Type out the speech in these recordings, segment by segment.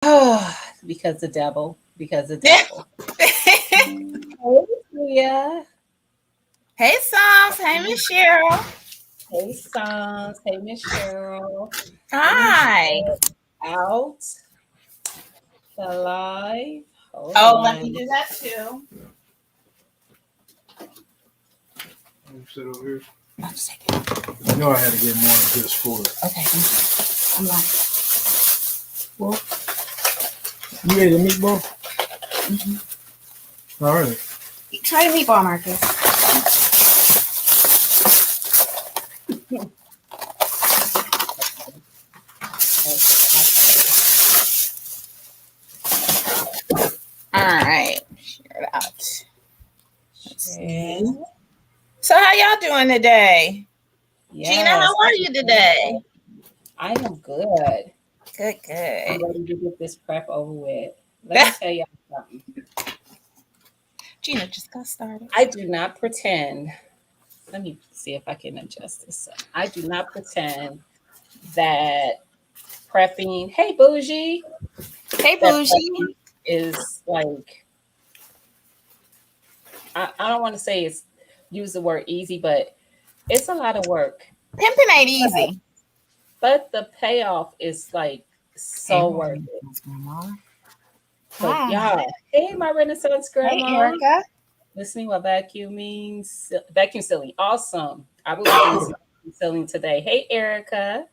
Oh, because the devil. Because the devil. Hey, Leah. Hey, Psalms. Hey, Miss Cheryl. Hey, Sons. Hey, Miss Cheryl. Let me Hi. share out the live. Hold Oh, let me on. do that too. You sit over here. I'll just take it. You know I had to get more than just for it. Okay, thank you. I'm like, Well, you ate a meatball? All right. try the meatball, Marcus. All right, share it out. Let's see. Share. So, how y'all doing today? Gina, Yes. how are you today? I am good. Good, I'm good. ready to get this prep over with. Let me tell y'all something. Gina just got started. I do not pretend. Let me see if I can adjust this. I do not pretend that prepping. Hey, bougie. Hey, That Bougie. prepping is like I don't want to say it's use the word easy, but it's a lot of work. Pimping ain't easy. But the payoff is like Hey, so worth it. Grandma. So Hi. y'all, hey, my Renaissance Hey, grandma, Erica. listening while vacuuming, vacuum sealing, awesome. I will be doing some vacuum sealing today. Hey, Erica.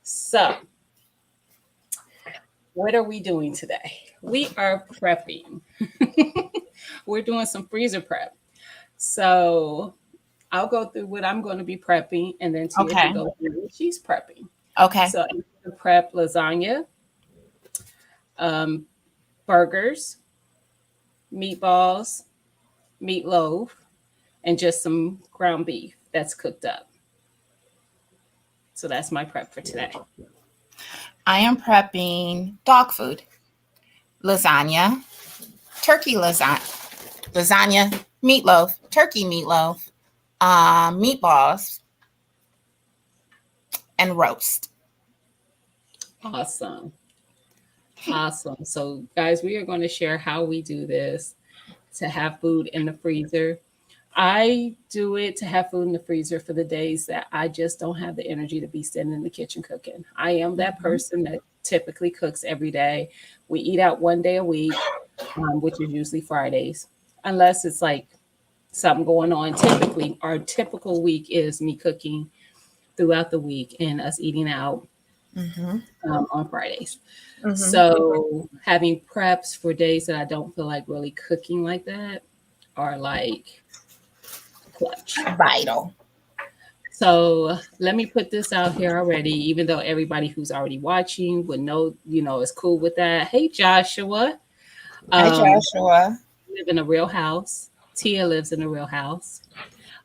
So, what are we doing today? We are prepping. We're doing some freezer prep. So, I'll go through what I'm going to be prepping, and then Tia Okay. can go through what she's prepping. Okay. So, I'm going to prep lasagna, um, burgers, meatballs, meatloaf, and just some ground beef that's cooked up. So that's my prep for today. I am prepping dog food, lasagna, turkey lasagna, meatloaf, turkey meatloaf, meatballs, and roast. Awesome. Awesome. So, guys, we are going to share how we do this to have food in the freezer. I do it to have food in the freezer for the days that I just don't have the energy to be sitting in the kitchen cooking. I am that Mhm. person that typically cooks every day. We eat out one day a week, which is usually Fridays, unless it's like something going on. Typically, our typical week is me cooking throughout the week and us eating out Mhm. on Fridays. Mhm. So having preps for days that I don't feel like really cooking like that are like clutch. Vital. So let me put this out here already, even though everybody who's already watching would know, is cool with that. Hey, Joshua. Hi, Um, Joshua. live in a real house. Tia lives in a real house.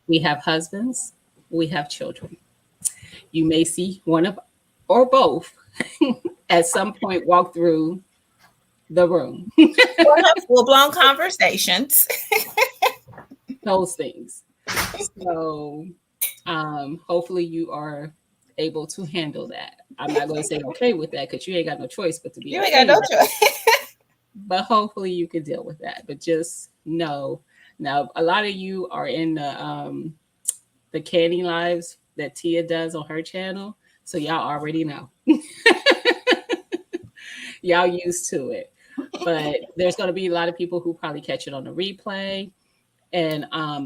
We have husbands. We have children. You may see one of or both at some point walk through the room. We'll have full blown conversations. Those things. So hopefully you are able to handle that. I'm not going to say okay with that because you ain't got no choice but to be You ain't got okay no with it. choice. But hopefully you can deal with that. But just know now a lot of you are in the canning lives that Tia does on her channel. So y'all already know. Y'all used to it. But there's going to be a lot of people who probably catch it on the replay and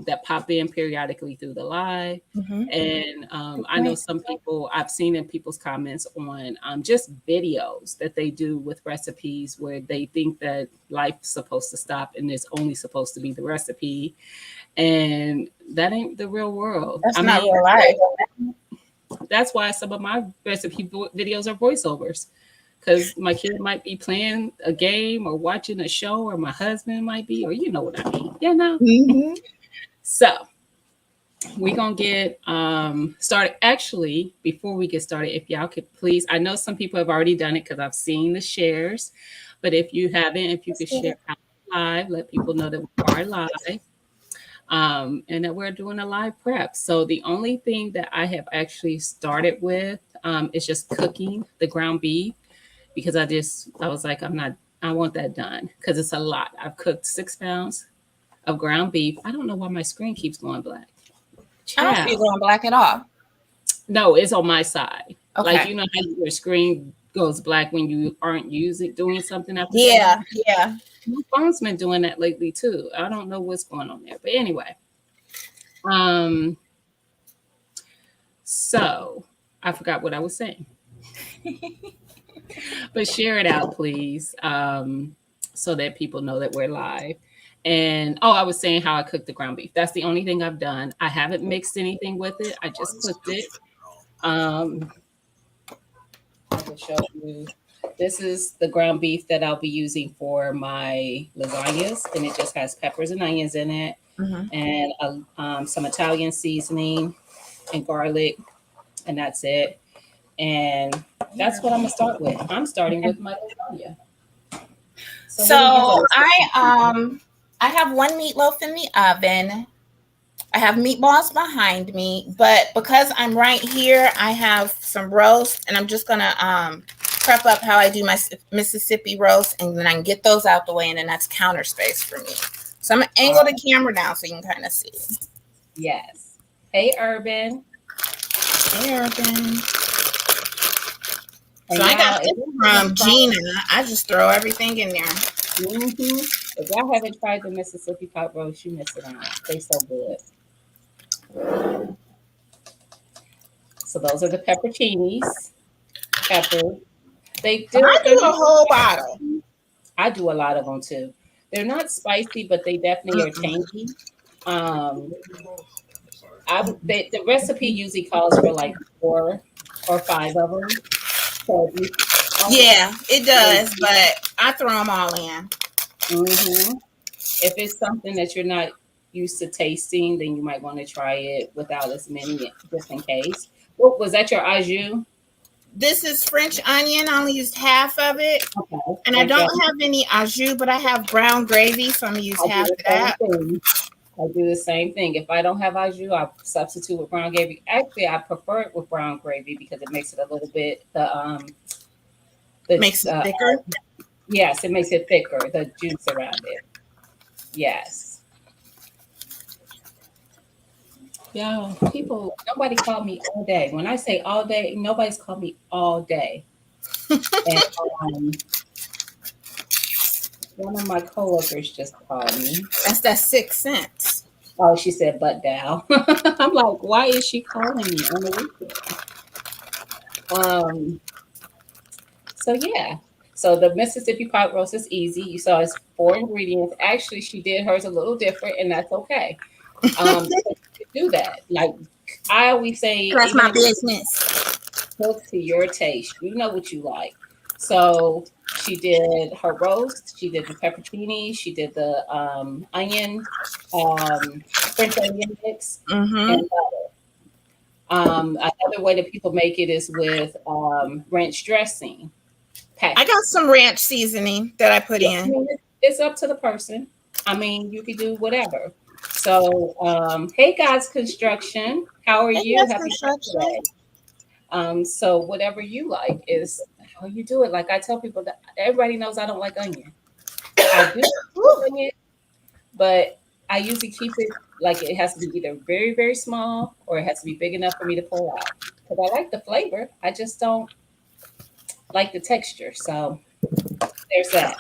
that pop in periodically through the live. Mhm. And Good I know point. some people, I've seen in people's comments on just videos that they do with recipes where they think that life's supposed to stop and it's only supposed to be the recipe. And that ain't the real world. That's I not mean, real life. that's why some of my recipe videos are voiceovers because my kid might be playing a game or watching a show, or my husband might be, or you know what I mean, Mhm. So we're gonna get started. Actually, before we get started, if y'all could please, I know some people have already done it because I've seen the shares, but if you haven't, if you could share out live, let people know that we are live. And that we're doing a live prep. So the only thing that I have actually started with is just cooking the ground beef. because I was like, I want that done because it's a lot. I've cooked 6 pounds of ground beef. I don't know why my screen keeps going black. I don't see it Child. going black at all. No, it's on my side. Like, Okay. you know how your screen goes black when you aren't doing something after so Yeah, long? yeah. My phone's been doing that lately too. I don't know what's going on there. But anyway. So I forgot what I was saying. But share it out, please. So that people know that we're live. And I was saying how I cooked the ground beef. That's the only thing I've done. I haven't mixed anything with it. I just cooked it. I will show you. This is the ground beef that I'll be using for my lasagnas, and it just has peppers and onions in it, Mhm. and some Italian seasoning and garlic, and that's it. And that's what I'm gonna start with. I'm starting with my lasagna. So what do you use? I have one meatloaf in the oven. I have meatballs behind me, but because I'm right here, I have some roast, and I'm just gonna prep up how I do my Mississippi roast, and then I can get those out the way, and then that's counter space for me. So I'm gonna angle the camera down so you can kind of see. Yes. Hey, Urban. Hey, Urban. And So I got y'all, this from Gina. I just throw everything in there. If y'all haven't tried the Mississippi pot roast, you miss it out. They so good. So those are the pepperoncinis. Pepper. I do a whole bottle. I do a lot of them too. They're not spicy, but they definitely are tangy. The recipe usually calls for like 4 or 5 of them. So Yeah, it does, but I throw them all in. If it's something that you're not used to tasting, then you might want to try it without as many, just in case. What was that? Your au jus? This is French onion. I only used half of it. Okay. And I don't have any au jus, but I have brown gravy, so I'm going to use half of that. I do the same thing. If I don't have au jus, I substitute with brown gravy. Actually, I prefer it with brown gravy because it makes it a little bit makes it thicker. Yes, it makes it thicker. The juice around it. Yes. Yo, nobody called me all day. When I say all day, nobody's called me all day. And one of my coworkers just called me. That's that 6 cents. Oh, she said, "Butt down." I'm like, why is she calling me on the weekend? So yeah. So the Mississippi pot roast is easy. You saw it's 4 ingredients. Actually, she did hers a little different, and that's okay. Do that. Like I always say, that's my business. Cook to your taste. You know what you like. So she did her roast. She did the pepperoni. She did the onion, French onion mix, and butter. Another way that people make it is with ranch dressing. I got some ranch seasoning that I put in. I mean, it's up to the person. I mean, you can do whatever. So, hey guys, construction. How are you? Happy Saturday. So whatever you like is how you do it. Like I tell people that everybody knows I don't like onion. I do like onion, but I usually keep it like it has to be either very, very small or it has to be big enough for me to pull out. Because I like the flavor. I just don't like the texture. So there's that.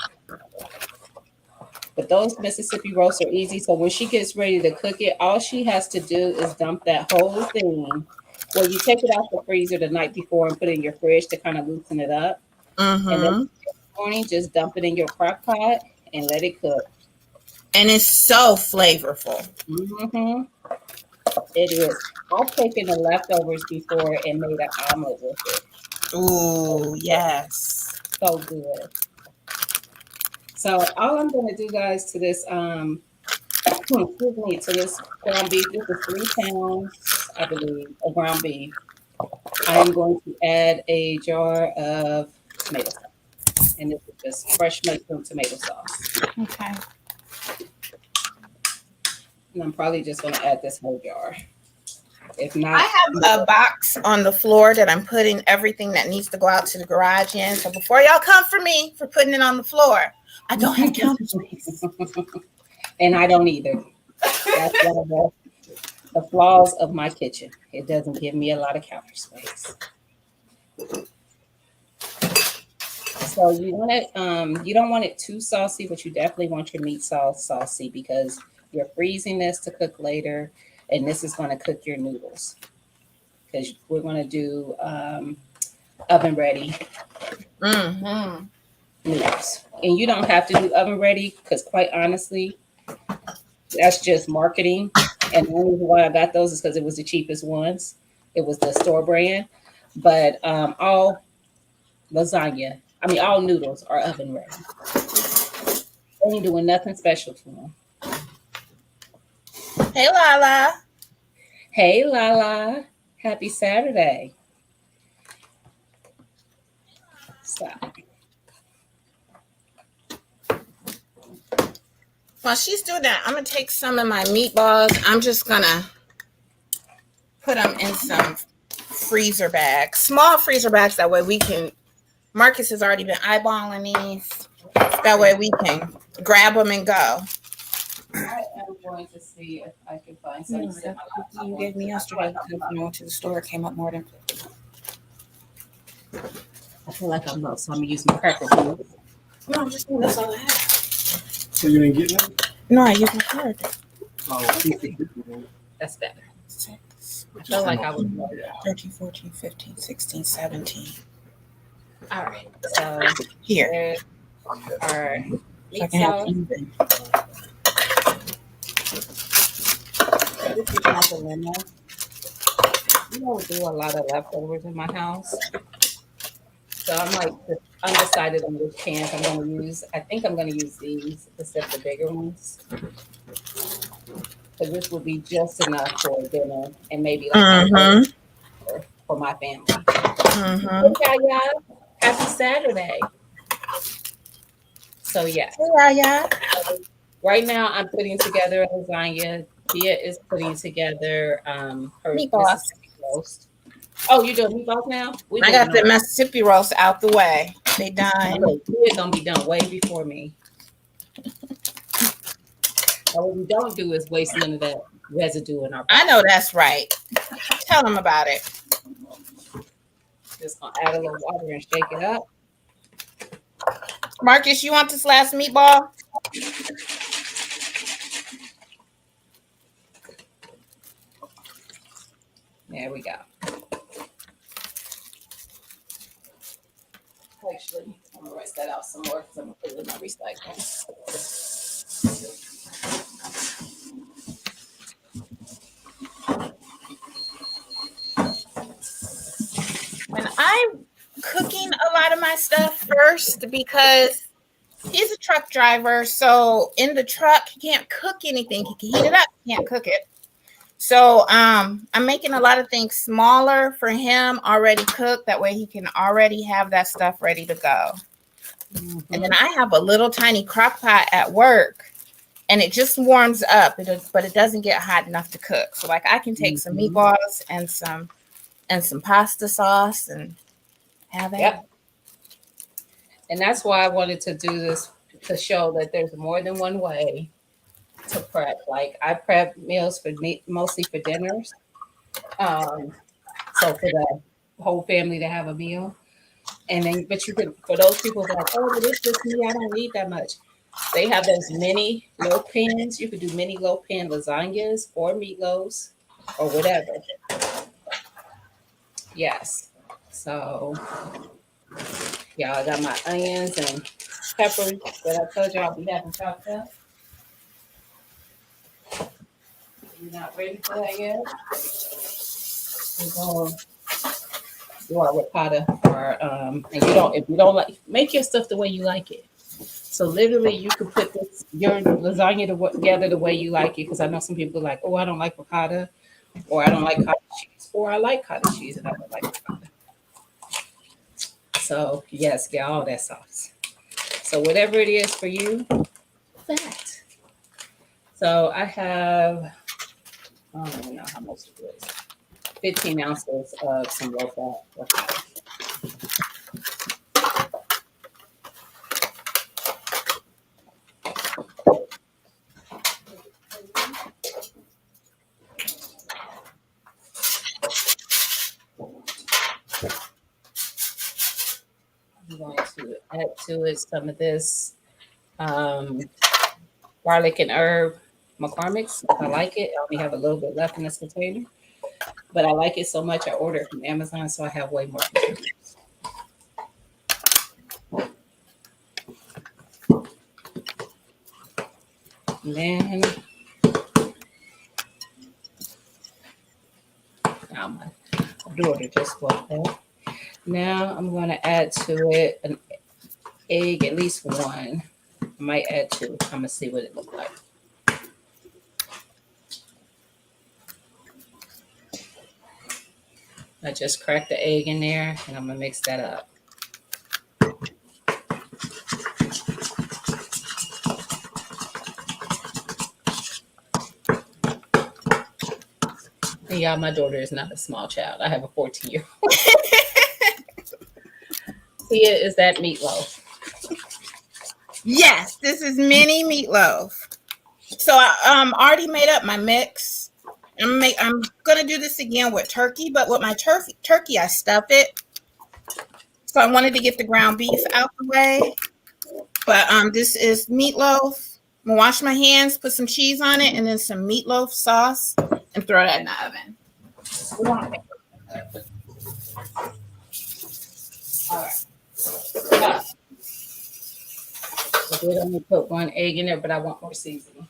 But those Mississippi roasts are easy. So when she gets ready to cook it, all she has to do is dump that whole thing. Well, you take it out the freezer the night before and put it in your fridge to kind of loosen it up. And then in the morning, just dump it in your crock pot and let it cook. And it's so flavorful. It is. I've taken the leftovers before and made an omelet with it. Ooh, yes. So good. So all I'm going to do, guys, to this, to this ground beef, this is 3 pounds, I believe, of ground beef. I am going to add a jar of tomato sauce. And this is just fresh mushroom tomato sauce. Okay. And I'm probably just going to add this whole jar. If I not, have a box on the floor that I'm putting everything that needs to go out to the garage in. So before y'all come for me for putting it on the floor, I don't have counter space. and I don't either. That's one of the flaws of my kitchen. It doesn't give me a lot of counter space. So you want it, you don't want it too saucy, but you definitely want your meat sauce saucy because you're freezing this to cook later, and this is going to cook your noodles because we're going to do oven ready Mm-hmm. noodles. And you don't have to do oven ready because, quite honestly, that's just marketing. And the only reason why I got those is because it was the cheapest ones. It was the store brand, but all lasagna, all noodles are oven ready. They ain't doing nothing special to them. Hey, Lala. Hey, Lala. Happy Saturday. Stop. While she's doing that, I'm going to take some of my meatballs. I'm just going to put them in some freezer bags, small freezer bags. That way we can, Marcus has already been eyeballing these. That way we can grab them and go. I am going to see if I can find some. You gave me yesterday when I went to the store. It came up more than. I feel like I'm low, so I'm going to use my purple food. No, I'm just that's all I have. So you didn't get none? No, I used my card. Oh, That's better. 6, I feel like I was low. 13, 14, 15, 16, 17. All right. So Here. there's our So I meat can have sauce. even. This is my dilemma. We don't do a lot of leftovers in my house. So I'm like undecided on which cans I'm going to use. I think I'm going to use these instead of the bigger ones. Because this will be just enough for dinner and maybe like for my family. Mm-hmm. Okay, y'all. Happy Saturday. So yeah, Yeah. right now I'm putting together a lasagna. Tia is putting together her Meatballs. Mississippi roast. Oh, you doing meatballs now? We I got the moving on. Mississippi roast out the way. They done. Look, Tia's gonna be done way before me. And what we don't do is waste none of that residue in our pot. I know that's right. Tell them about it. Just gonna add a little water and shake it up. Marcus, you want this last meatball? There we go. Actually, I'm gonna rinse that out some more because I'm gonna put it in my recycling. And I'm cooking a lot of my stuff first because he's a truck driver. So in the truck, he can't cook anything. He can heat it up, he can't cook it. So I'm making a lot of things smaller for him, already cooked. That way he can already have that stuff ready to go. Mm-hmm. And then I have a little tiny crock pot at work, and it just warms up, but it doesn't get hot enough to cook. So like I can take some meatballs and some pasta sauce and have it. Yep. And that's why I wanted to do this to show that there's more than one way to prep. Like I prep meals for mostly for dinners. So for the whole family to have a meal. And then, but you could, for those people that are like, oh, but it's just me, I don't need that much. They have those mini low pans. You could do mini low pan lasagnas or meatloaves or whatever. Yes. So, yeah, I got my onions and peppers that I told you I'll be having chopped up. You're not ready for that yet? We're going to do our ricotta, or and if you don't like, make your stuff the way you like it. So literally, you could put your lasagna together the way you like it. Because I know some people are like, oh, I don't like ricotta, or I don't like cottage cheese, or I like cottage cheese and I don't like ricotta. So yes, get all that sauce. So whatever it is for you, that. So I have, I don't even know how much it is. 15 ounces of some low fat. I'm going to add to it some of this garlic and herb McCormick's. I like it. I only have a little bit left in this container, but I like it so much I ordered it from Amazon, so I have way more containers. And then now my daughter just woke up. Now I'm going to add to it an egg, at least one. I might add two. I'm going to see what it looks like. I just cracked the egg in there and I'm going to mix that up. And y'all, my daughter is not a small child. I have a 14-year-old. Tia, is that meatloaf? Yes, this is mini meatloaf. So I already made up my mix. I'm gonna do this again with turkey, but with my turkey, I stuff it. So I wanted to get the ground beef out the way. But this is meatloaf. I'm gonna wash my hands, put some cheese on it, and then some meatloaf sauce, and throw that in the oven. All right. Now, I did only put one egg in there, but I want more seasoning.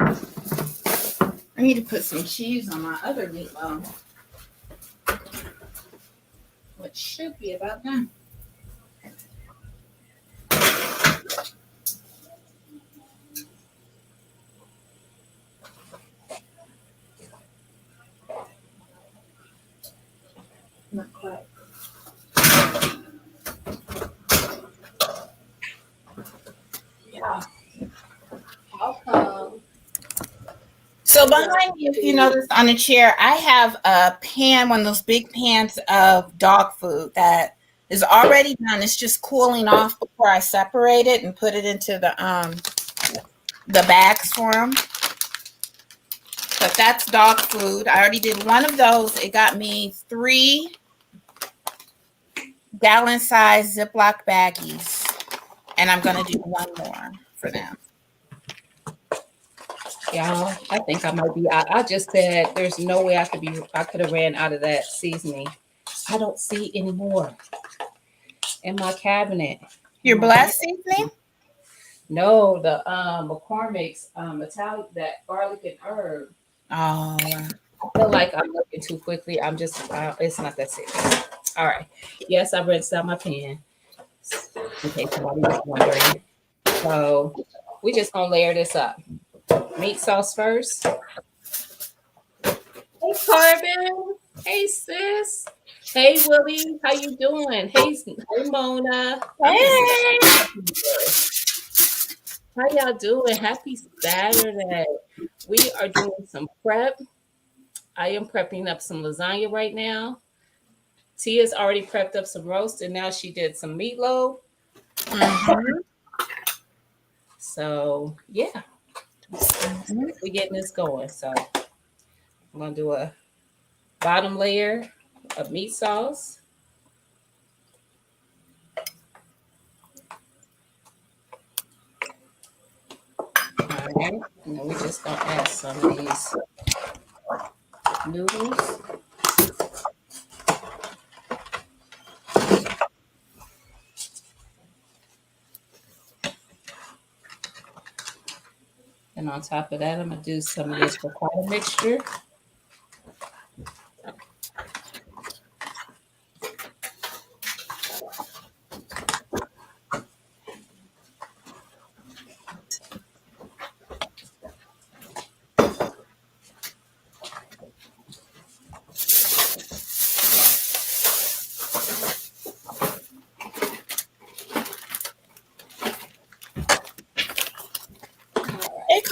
I need to put some cheese on my other meatloaf, which should be about done. Not quite. Yeah. How come? So behind you, if you notice on the chair, I have a pan, one of those big pans of dog food that is already done. It's just cooling off before I separate it and put it into the bags for them. But that's dog food. I already did one of those. It got me 3 gallon size Ziploc baggies, and I'm gonna do one more for them. Y'all, I think I might be. I just said there's no way I could have ran out of that seasoning. I don't see any more in my cabinet. Your blessed seasoning? No, the McCormick's Italian, that garlic and herb. Oh, I feel like I'm looking too quickly. I'm just, it's not that serious. All right. Yes, I rinsed out my pan. In case somebody was wondering. So we just gonna layer this up. Meat sauce first. Hey, Corbin. Hey, sis. Hey, Willie. How you doing? Hey, Mona. hey. How y'all doing? Happy Saturday. We are doing some prep. I am prepping up some lasagna right now. Tia's already prepped up some roast, and now she did some meatloaf. Mhm. So, yeah. We're getting this going. So, I'm going to do a bottom layer of meat sauce. All right. And then we're just going to add some of these noodles. And on top of that, I'm going to do some of this ricotta mixture.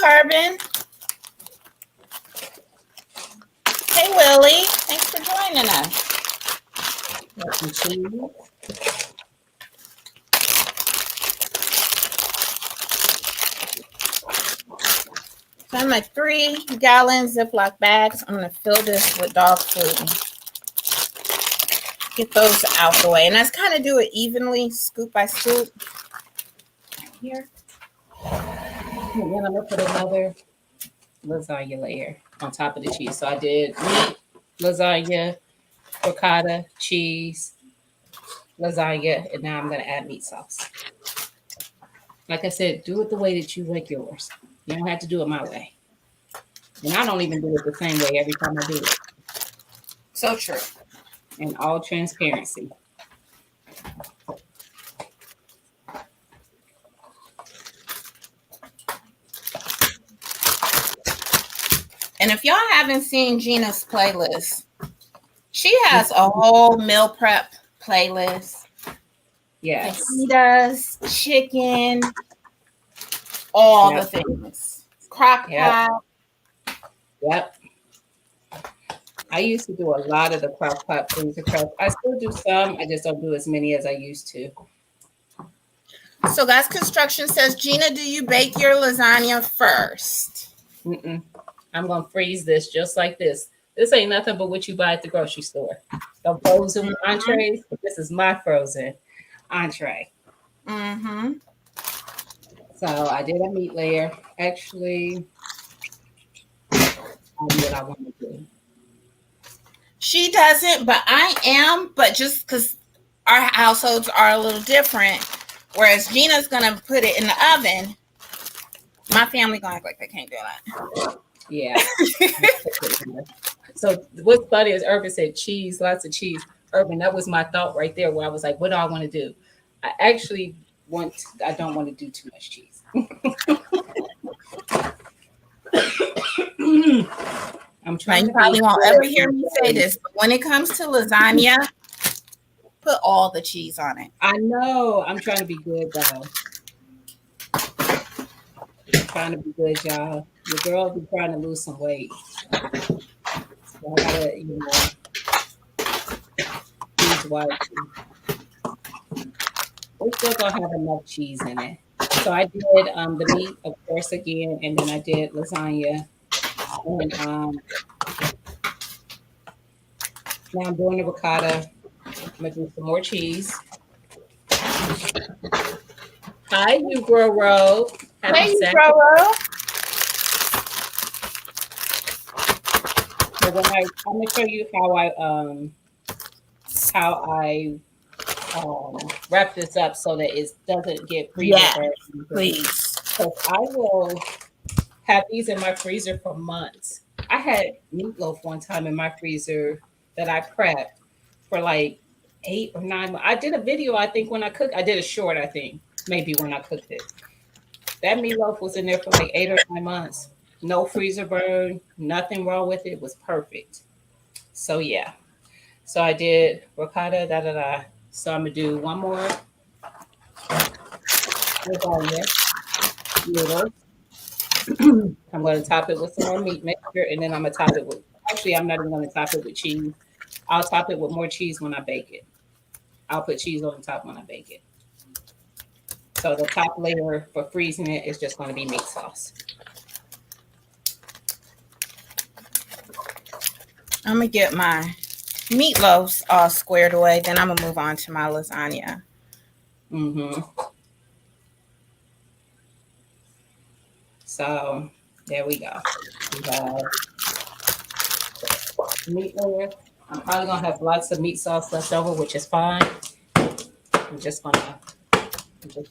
Carbon. Hey, Willie. Thanks for joining us. Got some cheese. So I'm like 3-gallon Ziploc bags. I'm going to fill this with dog food. Get those out the way. And let's kind of do it evenly, scoop by scoop. Here. And then I'm gonna put another lasagna layer on top of the cheese. So I did meat, lasagna, ricotta, cheese, lasagna, and now I'm gonna add meat sauce. Like I said, do it the way that you like yours. You don't have to do it my way. And I don't even do it the same way every time I do it. So true. In all transparency. And if y'all haven't seen Gina's playlist, she has a whole meal prep playlist. Yes. Fajitas, chicken, all Yep. the things. Crock Yep. pot. Yep. I used to do a lot of the crock pot freezer prep. I still do some. I just don't do as many as I used to. So Guys Construction says, Gina, do you bake your lasagna first? Mm-mm. I'm gonna freeze this just like this. This ain't nothing but what you buy at the grocery store. The frozen entrees. This is my frozen entree. Mm-hmm. So I did a meat layer. Actually, I did what I want to do. She doesn't, but I am. But just because our households are a little different, whereas Gina's gonna put it in the oven, my family gonna act like they can't do that. Yeah. So what's funny is Urban said cheese, lots of cheese. Urban, that was my thought right there where I was like, what do I want to do? I don't want to do too much cheese. I'm Now, trying you to probably be won't good. ever hear me say this, but when it comes to lasagna, put all the cheese on it. I know. I'm trying to be good though. Trying to be good, y'all. Your girl be trying to lose some weight. So I gotta, choose wisely. We're still gonna have enough cheese in it. So I did the meat, of course, again, and then I did lasagna. And now I'm doing the ricotta. I'm gonna do some more cheese. Hi, you grow road. Happy Hey, Saturday. Roro. So I'm gonna show you how I wrap this up so that it doesn't get freezer Yeah, burned. please. So I will have these in my freezer for months. I had meatloaf one time in my freezer that I prepped for like 8 or 9 months. I did a video, I think, when I cooked. I did a short, I think, maybe when I cooked it. That meatloaf was in there for like 8 or 9 months. No freezer burn, nothing wrong with it. It was perfect. So yeah. So I did ricotta, da da da. So I'm gonna do one more lasagna noodles. I'm gonna top it with some more meat mixture, and then I'm gonna top it with. Actually, I'm not even gonna top it with cheese. I'll top it with more cheese when I bake it. I'll put cheese on the top when I bake it. So the top layer for freezing it is just gonna be meat sauce. I'm gonna get my meatloaves all squared away. Then I'm gonna move on to my lasagna. Mm-hmm. So there we go. We have meat layer. I'm probably gonna have lots of meat sauce left over, which is fine. I'm just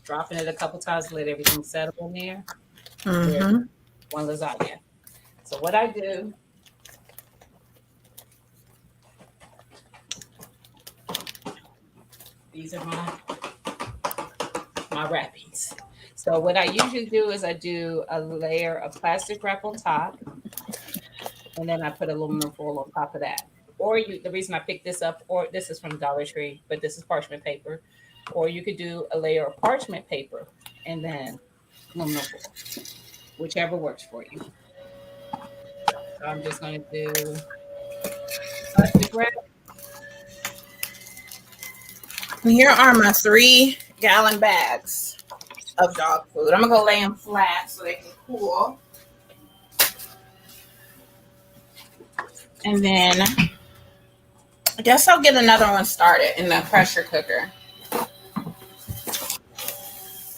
dropping it a couple times, let everything settle in there. Mm-hmm. One lasagna. So what I do, these are my wrappings. So what I usually do is I do a layer of plastic wrap on top, and then I put aluminum foil on top of that. Or the reason I picked this up, or this is from Dollar Tree, but this is parchment paper. Or you could do a layer of parchment paper and then aluminum foil. whichever works for you. So I'm just going to do plastic wrap. And here are my 3-gallon bags of dog food. I'm gonna go lay them flat so they can cool. And then I guess I'll get another one started in the pressure cooker.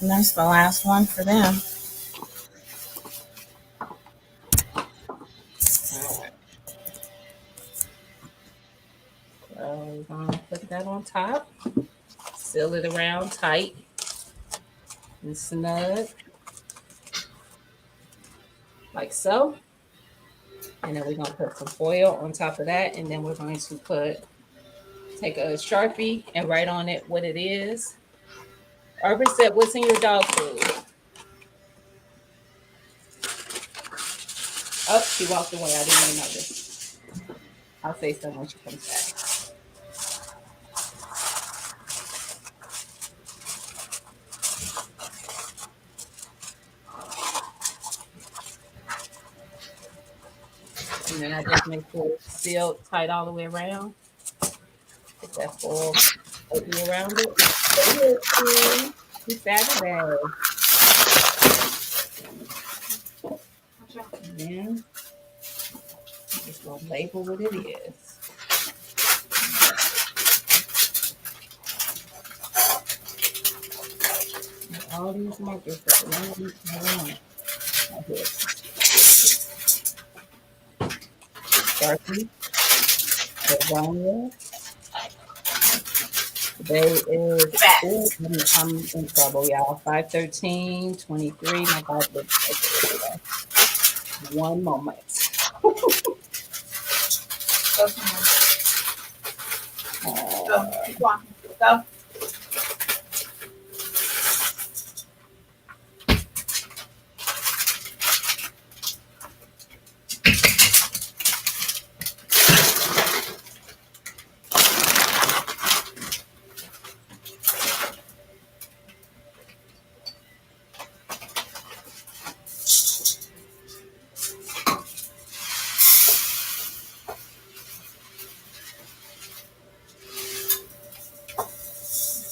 And that's the last one for them. All right. So we're going to put that on top. Seal it around tight and snug, like so. And then we're going to put some foil on top of that. And then we're going to take a Sharpie and write on it what it is. Urban said, what's in your dog food? Oh, she walked away. I didn't even notice. I'll say something when she comes back. And then I just make sure it's sealed tight all the way around. Put that foil open around it. It's Saturday. And then just gonna label what it is. And all these markers that belong around. Like this. Sharpie, lasagna. Today is, I'm in trouble, y'all. 5/13/23. My God, one moment. Go. Keep walking. Go.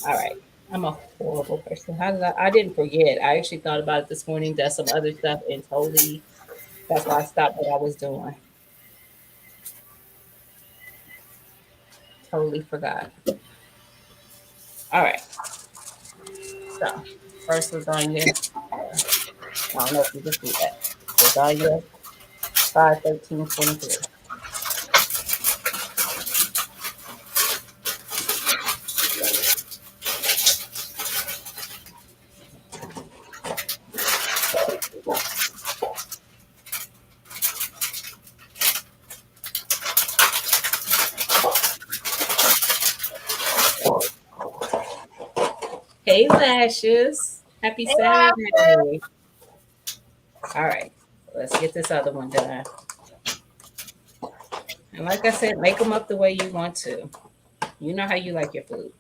All right. I'm a horrible person. How did I didn't forget. I actually thought about it this morning, did some other stuff, and totally, that's why I stopped what I was doing. Totally forgot. All right. So, first lasagna. I don't know if you can see that. Lasagna, 5/13/23. Hey, Lashes. Happy Saturday. All right. Let's get this other one done. And like I said, make them up the way you want to. You know how you like your food.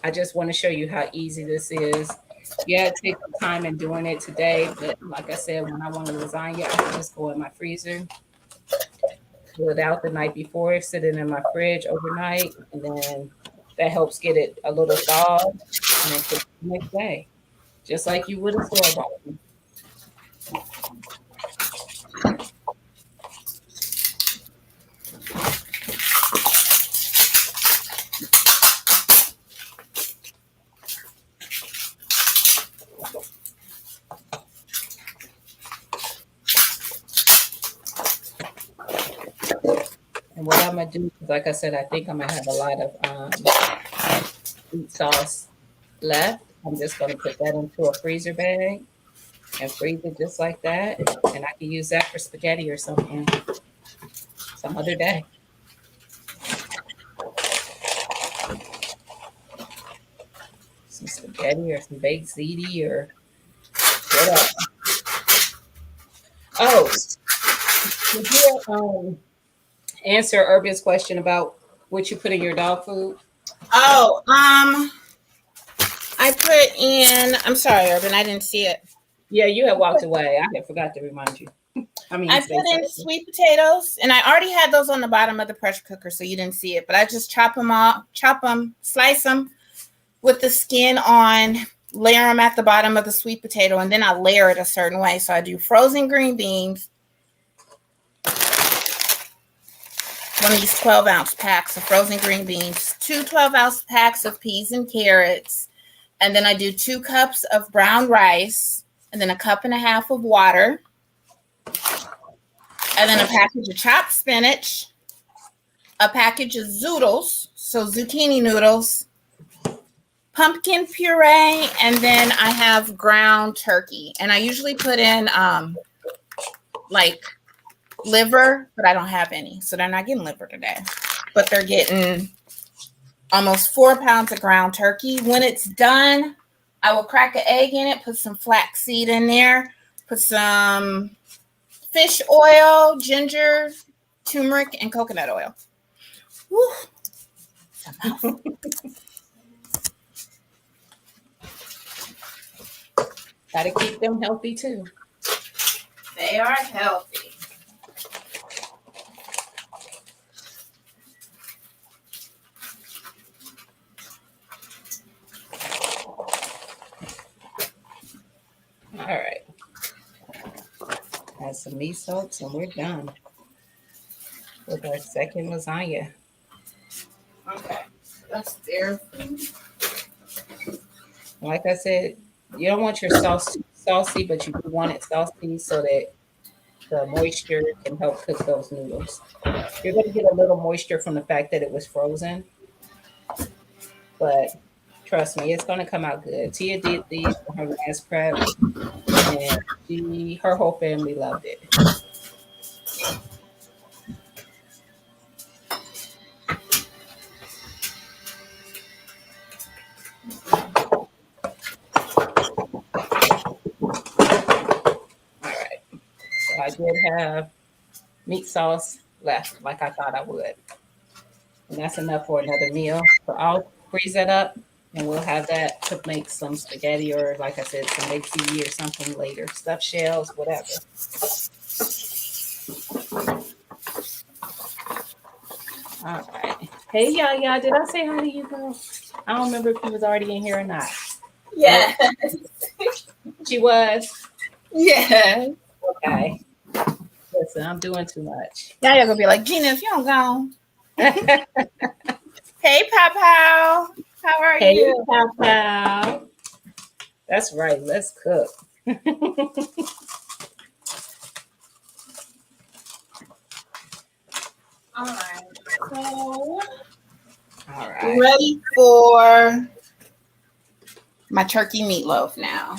I just want to show you how easy this is. Yeah, it takes some time in doing it today, but like I said, when I want a lasagna, I can just go in my freezer, pull it out the night before, sit it in my fridge overnight, and then that helps get it a little thawed, and then cook it the next day, just like you would a store bought. And what I'm gonna do, like I said, I think I'm gonna have a lot of wheat sauce left. I'm just gonna put that into a freezer bag and freeze it just like that. And I can use that for spaghetti or something some other day. Some spaghetti or some baked ziti or whatever. Oh, did you answer Urban's question about what you put in your dog food? Oh, I put in, I'm sorry, Urban, I didn't see it. Yeah, you had walked away. I had forgot to remind you. I mean, I say put in something. sweet potatoes, and I already had those on the bottom of the pressure cooker, so you didn't see it. But I just chop them, slice them with the skin on, layer them at the bottom of the sweet potato, and then I layer it a certain way. So I do frozen green beans, one of these 12-ounce packs of frozen green beans, 2 12-ounce packs of peas and carrots, and then I do 2 cups of brown rice, and then a cup and a half of water, and then a package of chopped spinach, a package of zoodles, so zucchini noodles, pumpkin puree, and then I have ground turkey. And I usually put in like liver, but I don't have any, so they're not getting liver today. But they're getting almost 4 pounds of ground turkey. When it's done, I will crack an egg in it, put some flaxseed in there, put some fish oil, ginger, turmeric, and coconut oil. Woo. Gotta keep them healthy too. They are healthy. All right. Add some meat salts and we're done with our second lasagna. Okay, that's their Like I said, you don't want your sauce too saucy, but you do want it saucy so that the moisture can help cook those noodles. You're going to get a little moisture from the fact that it was frozen, but trust me, it's going to come out good. Tia did these for her last prep, and her whole family loved it. All right, so I did have meat sauce left, like I thought I would, and that's enough for another meal. So I'll freeze that up, and we'll have that to make some spaghetti or, like I said, some egg tea or something later. Stuffed shells, whatever. All right. Hey, y'all. Did I say hi to you, girl? I don't remember if she was already in here or not. yeah, She was. yeah. Okay. Listen, I'm doing too much. Now you're gonna be like, Gina, if you don't go. Hey, Pow, how are Hey, you? Pow Pow. That's right. Let's cook. All right. So All right. ready for my turkey meatloaf now.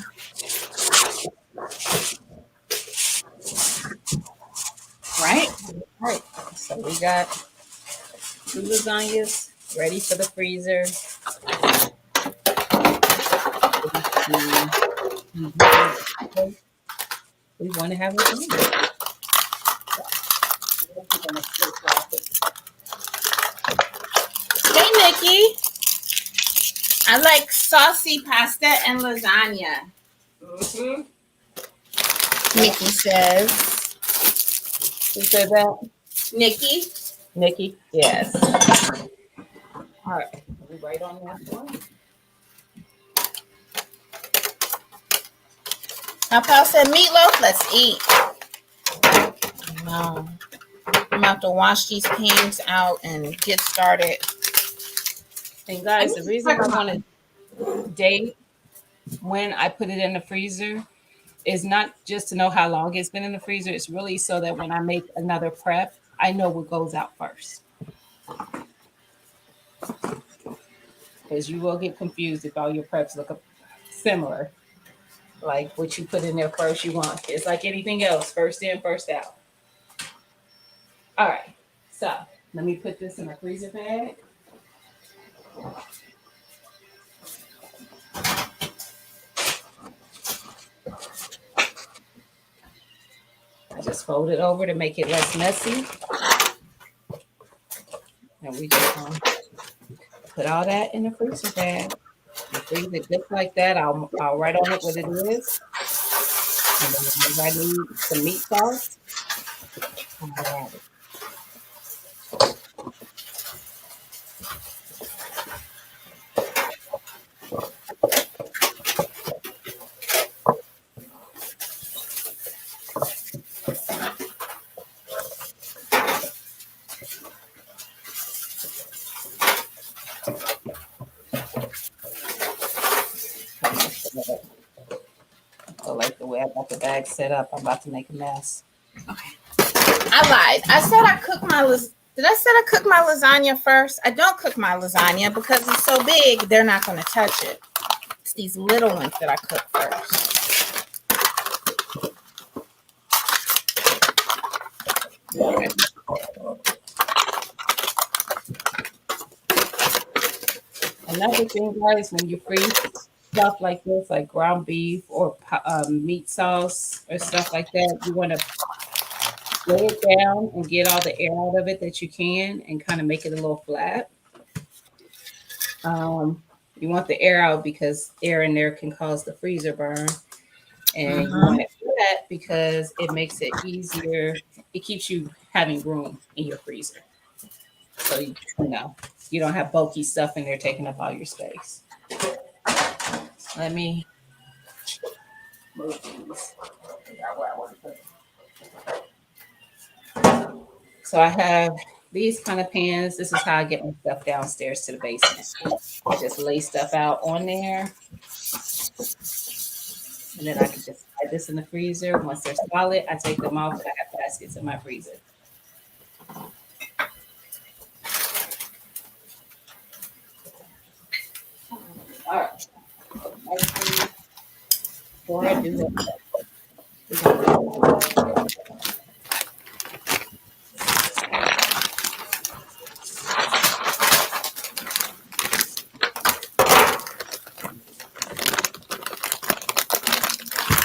Right? Right. So we got 2 lasagnas ready for the freezer. We want to have lasagna. Hey, Nikki. I like saucy pasta and lasagna. Mm-hmm. Nikki says. Who said that? Nikki. Nikki? Yes. All right. Are we right on that one? Papa said meatloaf. Let's eat. No. I'm about to wash these pans out and get started. And guys, the reason I want to date when I put it in the freezer is not just to know how long it's been in the freezer. It's really so that when I make another prep, I know what goes out first. Because you will get confused if all your preps look similar. Like what you put in there first, you want. It's like anything else, first in, first out. All right, so let me put this in a freezer bag. I just fold it over to make it less messy. And we just put all that in the freezer bag. And freeze it just like that. I'll write on it what it is. And then whenever I need some meat sauce, I'm gonna add it. So like the way I got the bag set up, I'm about to make a mess. Okay. I lied. I said I cook my Did I say I cook my lasagna first? I don't cook my lasagna because it's so big, they're not going to touch it. It's these little ones that I cook first. Okay. Another thing, guys, when you freeze stuff like this, like ground beef or meat sauce or stuff like that, you want to lay it down and get all the air out of it that you can and kind of make it a little flat. You want the air out because air in there can cause the freezer burn. And you want it flat because it makes it easier. It keeps you having room in your freezer. So, you know, you don't have bulky stuff in there taking up all your space. Let me move these. Figure out where I want to put them. So I have these kind of pans. This is how I get my stuff downstairs to the basement. I just lay stuff out on there. And then I can just hide this in the freezer. Once they're solid, I take them off and I have baskets in my freezer. All right. Before I do that,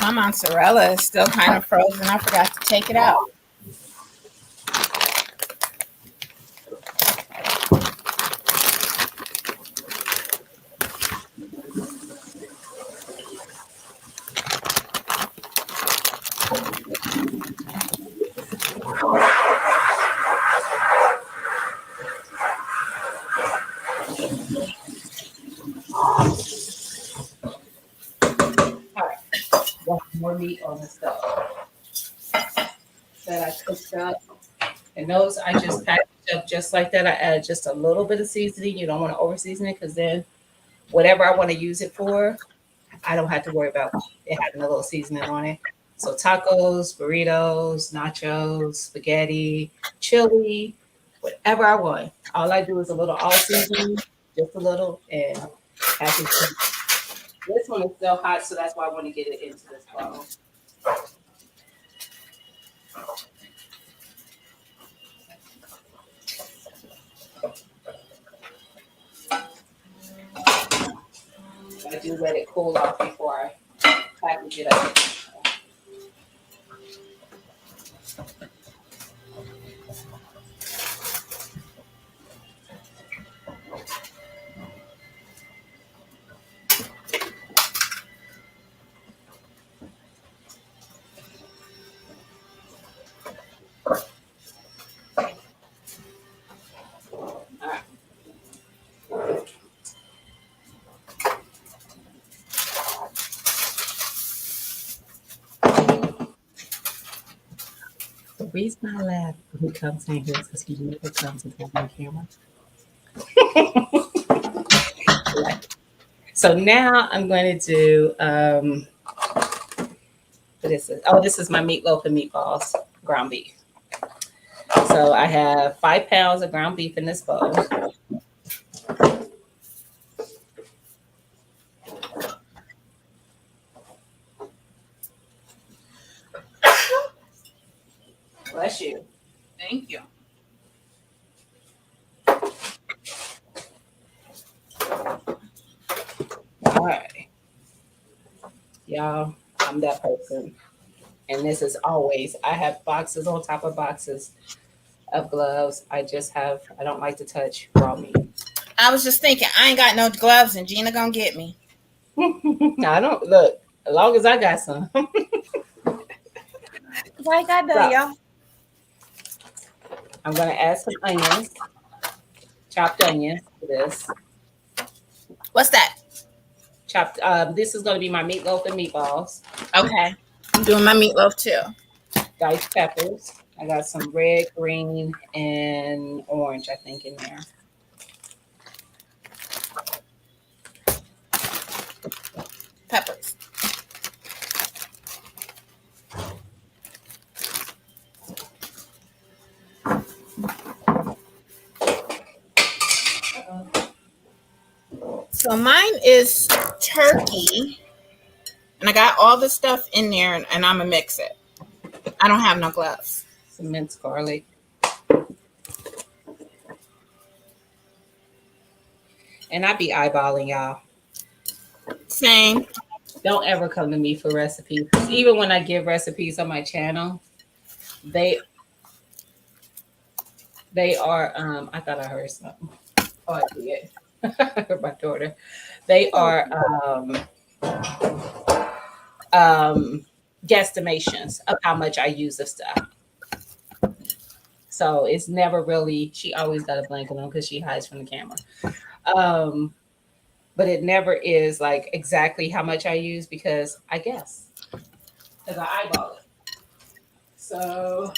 My mozzarella is still kind of frozen. I forgot to take it out. more meat on the stove that I cooked up. And those I just packaged up just like that. I added just a little bit of seasoning. You don't want to over season it because then whatever I want to use it for, I don't have to worry about it having a little seasoning on it. So tacos, burritos, nachos, spaghetti, chili, whatever I want. All I do is a little all seasoning, just a little, and package it. This one is still hot, so that's why I want to get it into this bowl. I do let it cool off before I package it up. The reason I laugh when he comes in here is because he never comes and has my camera. So now I'm going to do, what is this? Oh, this is my meatloaf and meatballs, ground beef. So I have 5 pounds of ground beef in this bowl. Bless you. Thank you. All right. Y'all, I'm that person. And this is always, I have boxes on top of boxes of gloves. I don't like to touch raw meat. I was just thinking, I ain't got no gloves and Gina gonna get me. I don't, look, as long as I got some. Why got that, y'all? I'm going to add some onions, chopped onions to this. What's that? Chopped. This is going to be my meatloaf and meatballs. Okay. I'm doing my meatloaf too. Diced peppers. I got some red, green, and orange, I think, in there. Peppers. So mine is turkey, and I got all the stuff in there, and I'm gonna mix it. I don't have no gloves. Some minced garlic. And I be eyeballing y'all. Same. Don't ever come to me for recipes. Even when I give recipes on my channel, they are I thought I heard something. Oh, I did. I heard my daughter. They are guesstimations of how much I use of stuff. So it's never really, she always got a blanket on because she hides from the camera. But it never is like exactly how much I use because I guess, because I eyeball it. So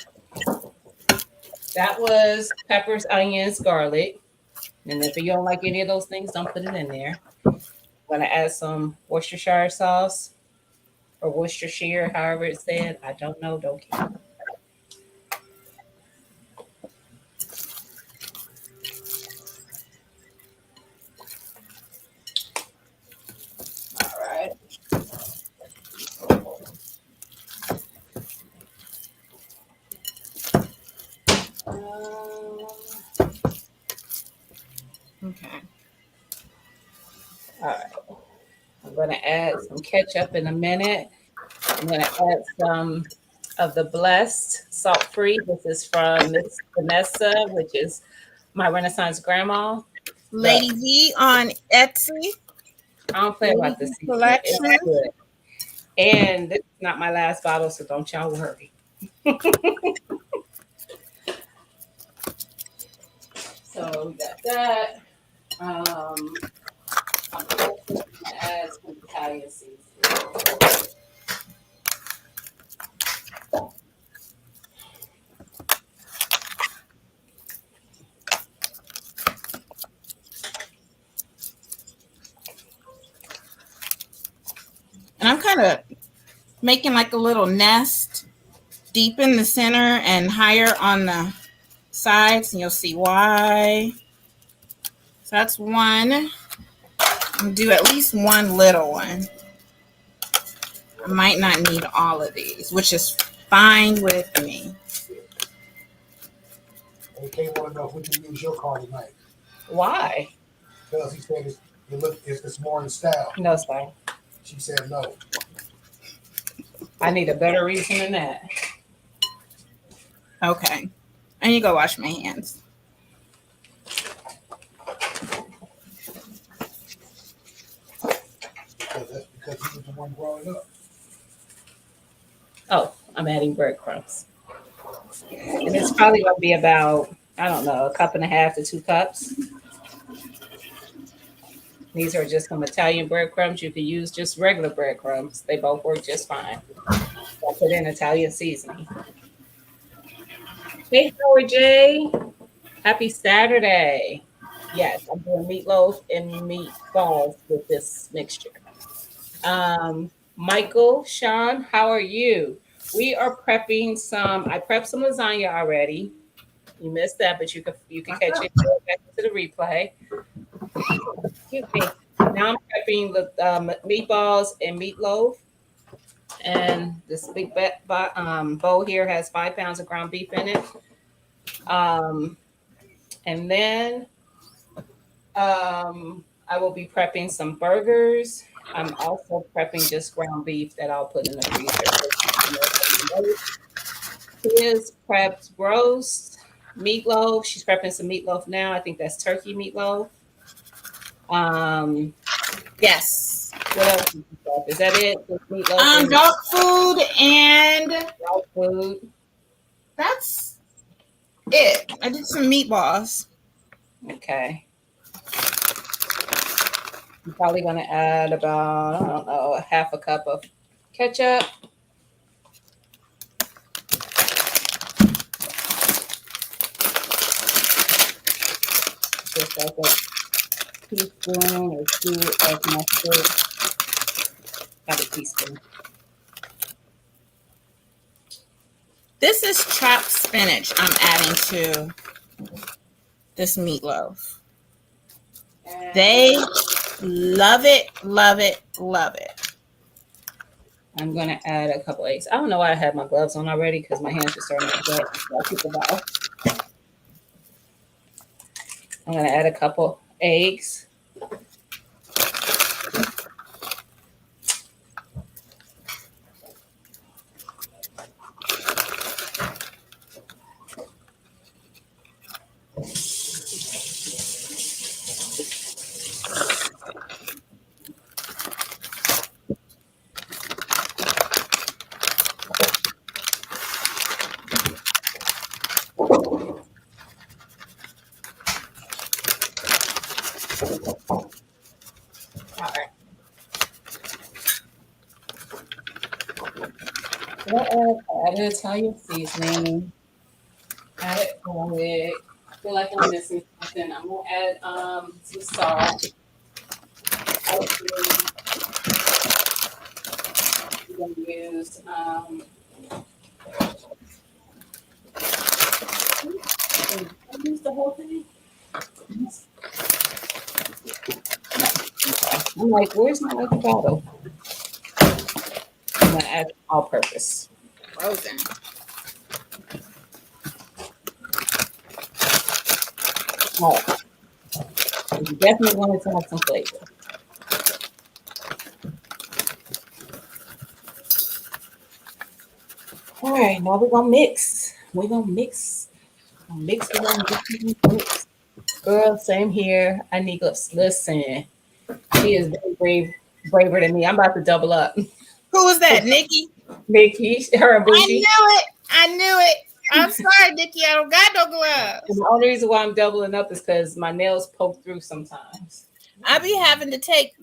that was peppers, onions, garlic. And if you don't like any of those things, don't put it in there. I'm going to add some Worcestershire sauce or Worcestershire, however it's said. I don't know, don't care. All right. Okay. All right. I'm going to add some ketchup in a minute. I'm going to add some of the Blessed salt free. This is from Miss Vanessa, which is my Renaissance grandma. Lady V on Etsy. I don't play about this. Collection. It's good. And this is not my last bottle, so don't y'all worry. So we got that. I'm going to add some Italian seasoning. And I'm kind of making like a little nest deep in the center and higher on the sides, and you'll see why. So that's one. I'll do at least one little one. I might not need all of these, which is fine with me. AK want to know if we can use your car tonight. Why? Because he said it's more in style. No, sorry. She said no. I need a better reason than that. Okay. I need to go wash my hands. That's because he was the one growing up. Oh, I'm adding breadcrumbs. And it's probably going to be about, I don't know, 1.5 to 2 cups. These are just some Italian breadcrumbs. You could use just regular breadcrumbs. They both work just fine. I'll put in Italian seasoning. Hey, Howard J. Happy Saturday. Yes, I'm doing meatloaf and meatballs with this mixture. Michael, Sean, how are you? We are prepping some. I prepped some lasagna already. You missed that, but you can catch it back to the replay. Excuse me. Now I'm prepping the meatballs and meatloaf. And this big bowl here has 5 pounds of ground beef in it. And then I will be prepping some burgers. I'm also prepping just ground beef that I'll put in the freezer. Here's prepped roast, meatloaf. She's prepping some meatloaf now. I think that's turkey meatloaf. Yes. What else? Is that it? Just meatloaf and Dog food, and dog food. that's it. I did some meatballs. Okay. I'm probably gonna add about, I don't know, a half a cup of ketchup. Just like a teaspoon or two of mustard. About a teaspoon. This is chopped spinach I'm adding to this meatloaf. And They love it, love it, love it. I'm gonna add a couple eggs. I don't know why I had my gloves on already because my hands are starting to sweat. So I keep the bottle. I'm gonna add a couple eggs. All right. Add Italian seasoning. Add it garlic. I feel like I'm missing something. I'm gonna add some salt. I'm gonna use use the whole thing. I'm like, where's my other bottle? I'm gonna add all purpose. Frozen. All right. You definitely want it to have some flavor. All right, now we're gonna mix. We're gonna mix. Mix. Girl, same here. I need gloves. Listen, she is very brave, braver than me. I'm about to double up. Who was that? Nikki? Nikki, her and I Bougie. knew it. I knew it. I'm sorry, Nikki. I don't got no gloves. And the only reason why I'm doubling up is because my nails poke through sometimes. I be having to take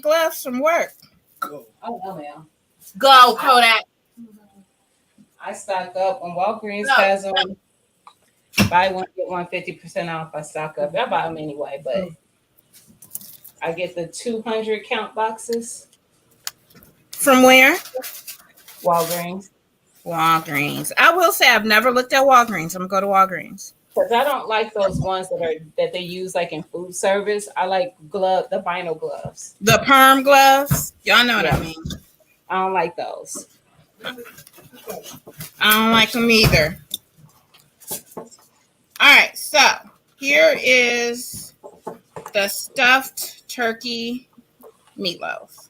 gloves from work. Go. Oh, no, ma'am. Go, Kodak. I stock up when Walgreens No. has them. Buy one, get one 50% off. I stock up. I buy them anyway, but I get the 200 count boxes. From where? Walgreens. Walgreens. I will say I've never looked at Walgreens. I'm gonna go to Walgreens. Because I don't like those ones that they use like in food service. I like the vinyl gloves. The perm gloves. Y'all know what I Yeah. mean. I don't like those. I don't like them either. All right, so here is the stuffed turkey meatloaf.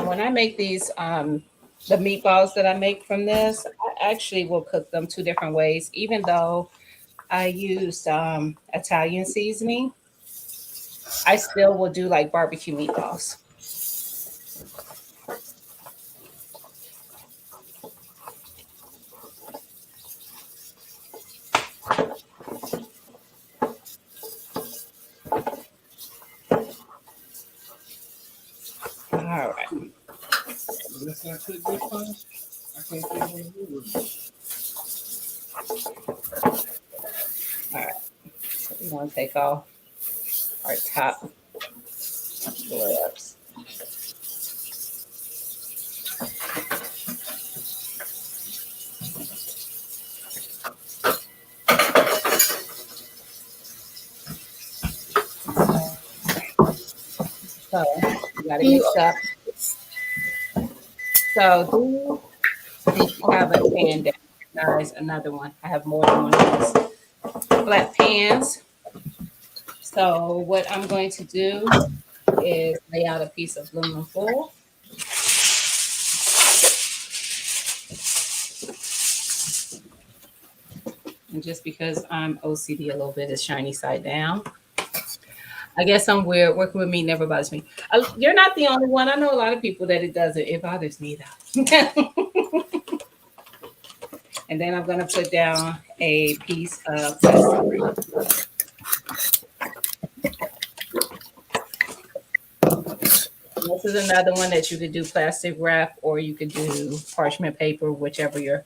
When I make these, the meatballs that I make from this, I actually will cook them two different ways, even though I used Italian seasoning. I still will do like barbecue meatballs. All right. Unless I cook this one, I can't get one of yours. All right. So we want to take off our top layers. So you gotta mix up. So do have a pan down. guys another one. I have more than one of these flat pans. So what I'm going to do is lay out a piece of aluminum foil. And just because I'm OCD a little bit, it's shiny side down. I guess I'm weird. Working with me never bothers me. You're not the only one. I know a lot of people that it doesn't. It bothers me though. And then I'm going to put down a piece of plastic. This is another one that you could do plastic wrap or you could do parchment paper, whichever your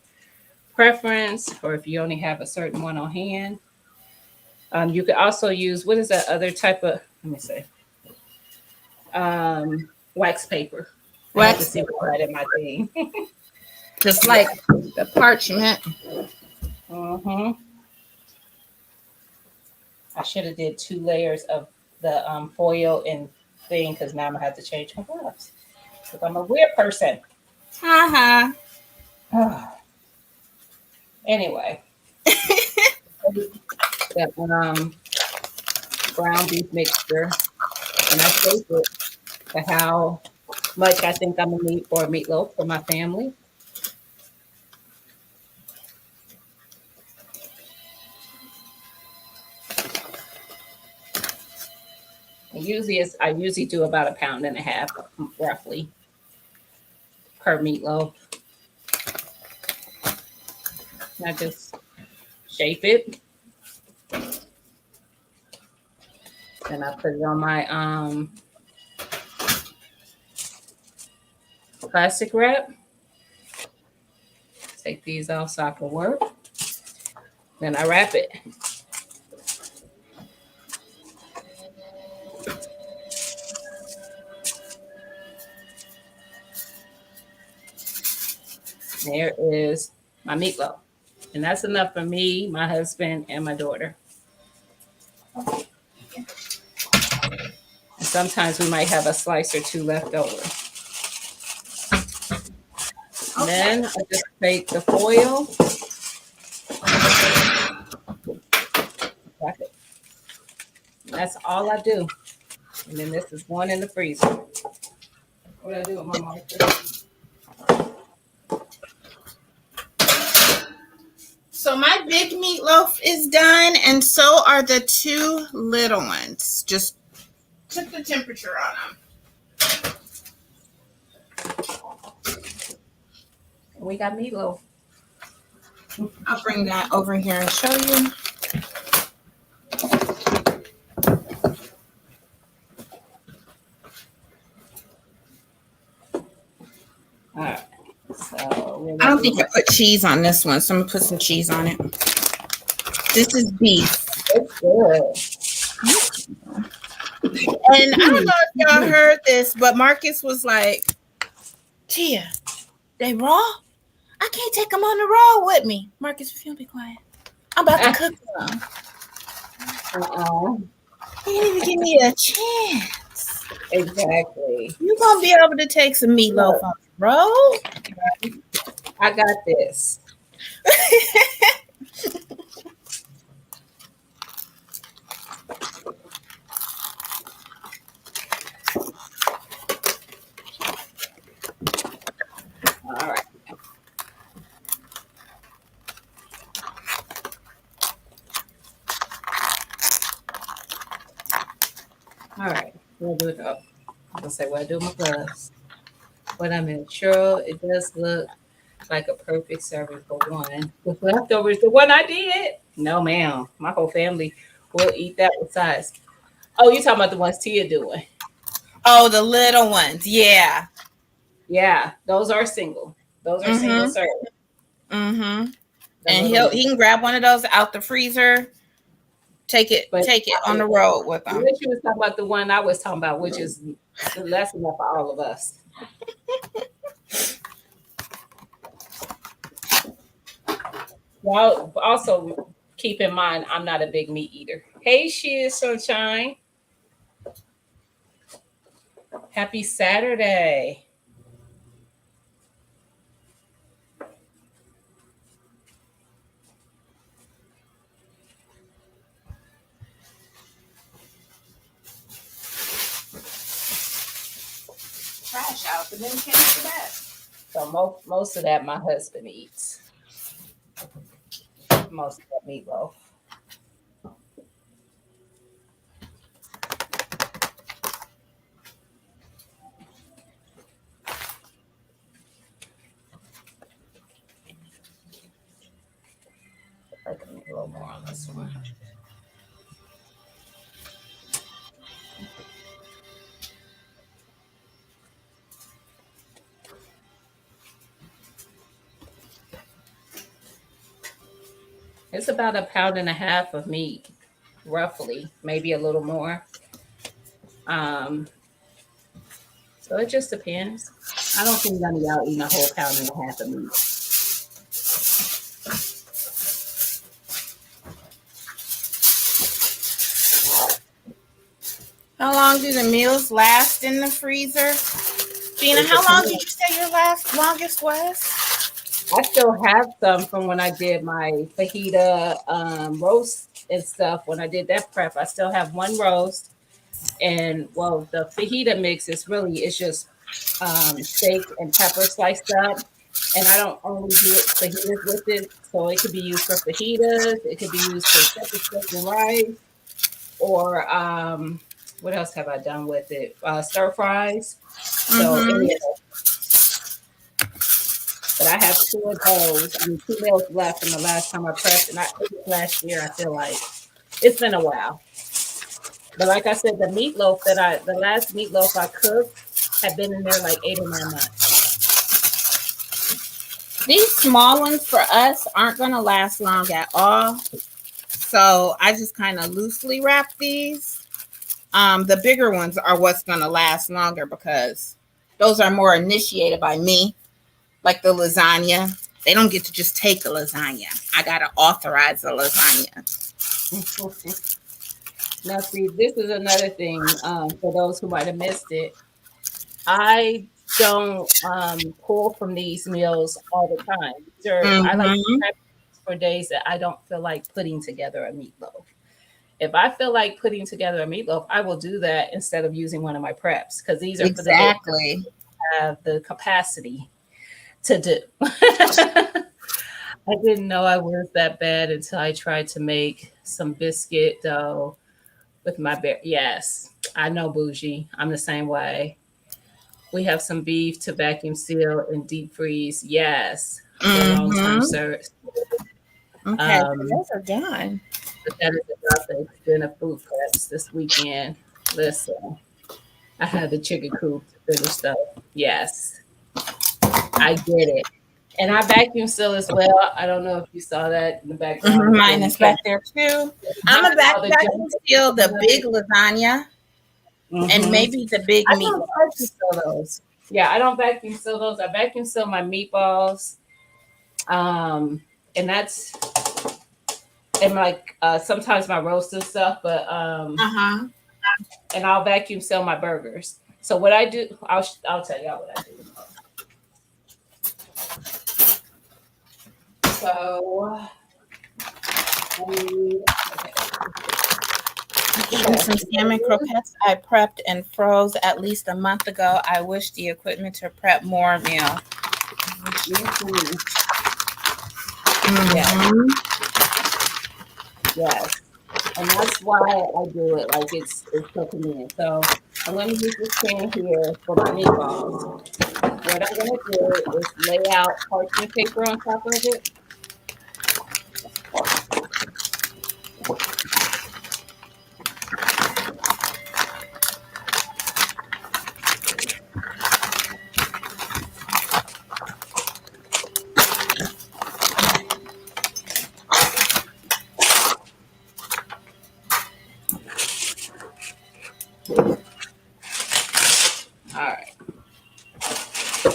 preference, or if you only have a certain one on hand. You could also use, what is that other type of, let me see, wax paper. I have to see what that in my thing. Just like the parchment. I should have did 2 layers of the foil and thing because now I'm gonna have to change my gloves because I'm a weird person. Anyway, that ground beef mixture, and I shaped it to how much I think I'm gonna need for a meatloaf for my family. And usually, I usually do about 1.5 pounds, roughly, per meatloaf. And I just shape it. Then I put it on my plastic wrap. Take these off so I can work. Then I wrap it. There is my meatloaf. And that's enough for me, my husband, and my daughter. And sometimes we might have a slice or 2 left over. Okay. Then I just take the foil. Wrap it. That's all I do. And then this is one in the freezer. What do I do with my marker? So my big meatloaf is done, and so are the 2 little ones. Just took the temperature on them. We got meatloaf. I'll bring that over here and show you. All right. So I don't think I put cheese on this one, so I'm gonna put some cheese on it. This is beef. It's good. And I don't know if y'all heard this, but Marcus was like, Tia, they raw? I can't take them on the raw with me. Marcus, if you don't be quiet. I'm about to cook them. He didn't even give me a chance. Exactly. You're going to be able to take some meatloaf on the road. I got this. All right. All right. We'll do it up. I'm going to say what I do with my gloves. But I'm in sure it does look like a perfect serving for one. With leftovers, the one I did. No, ma'am. My whole family will eat that with size. Oh, you talking about the ones Tia doing? Oh, the little ones. Yeah. Yeah, those are single. Those are single serve. Mm-hmm. And he can grab one of those out the freezer. Take it on the road with him. Which you was talking about the one I was talking about, which is less enough for all of us. Well, also keep in mind, I'm not a big meat eater. Hey, she is Sunshine. Happy Saturday. out the new can for that. So most of that my husband eats. Most of that meatloaf. I can make a little more on this one. It's about 1.5 pounds of meat, roughly, maybe a little more. So it just depends. I don't think none of y'all eating a whole 1.5 pounds of meat. How long do the meals last in the freezer? Gina, how long did you say your longest was? I still have some from when I did my fajita roast and stuff. When I did that prep, I still have one roast. And well, the fajita mix is really, it's just steak and pepper sliced up. And I don't only do it fajitas with it. So it could be used for fajitas. It could be used for pepper steak and rice. Or what else have I done with it? Stir fries. So any of those. But I have 2 of those. I mean, 2 meals left from the last time I prepped, and I ate it last year. I feel like it's been a while. But like I said, the last meatloaf I cooked had been in there like 8 or 9 months. These small ones for us aren't going to last long at all. So I just kind of loosely wrap these. The bigger ones are what's going to last longer because those are more initiated by me. Like the lasagna, they don't get to just take the lasagna. I got to authorize the lasagna. Now, see, this is another thing for those who might have missed it. I don't pull from these meals all the time. I like to prep for days that I don't feel like putting together a meatloaf. If I feel like putting together a meatloaf, I will do that instead of using one of my preps because these are for the days that I have the capacity to do. I didn't know I was that bad until I tried to make some biscuit dough with my bear. Yes, I know, bougie. I'm the same way. We have some beef to vacuum seal and deep freeze. Yes, for long-term service. Okay, those are done. But that is about the extent of food preps this weekend. Listen, I had the chicken coop to finish stuff. Yes, I get it. And I vacuum seal as well. I don't know if you saw that in the background. Mine is back there too. I'm a vacuum seal the big lasagna and maybe the big meatballs. Yeah, I don't vacuum seal those. I vacuum seal my meatballs. And that's and like sometimes my roasted stuff, but and I'll vacuum seal my burgers. So what I do, I'll tell y'all what I do. So some salmon croquettes I prepped and froze at least a month ago. I wish the equipment to prep more meal. Yes. And that's why I do it like it's cooking in. So I'm going to use this pan here for my meatballs. What I'm going to do is lay out parchment paper on top of it.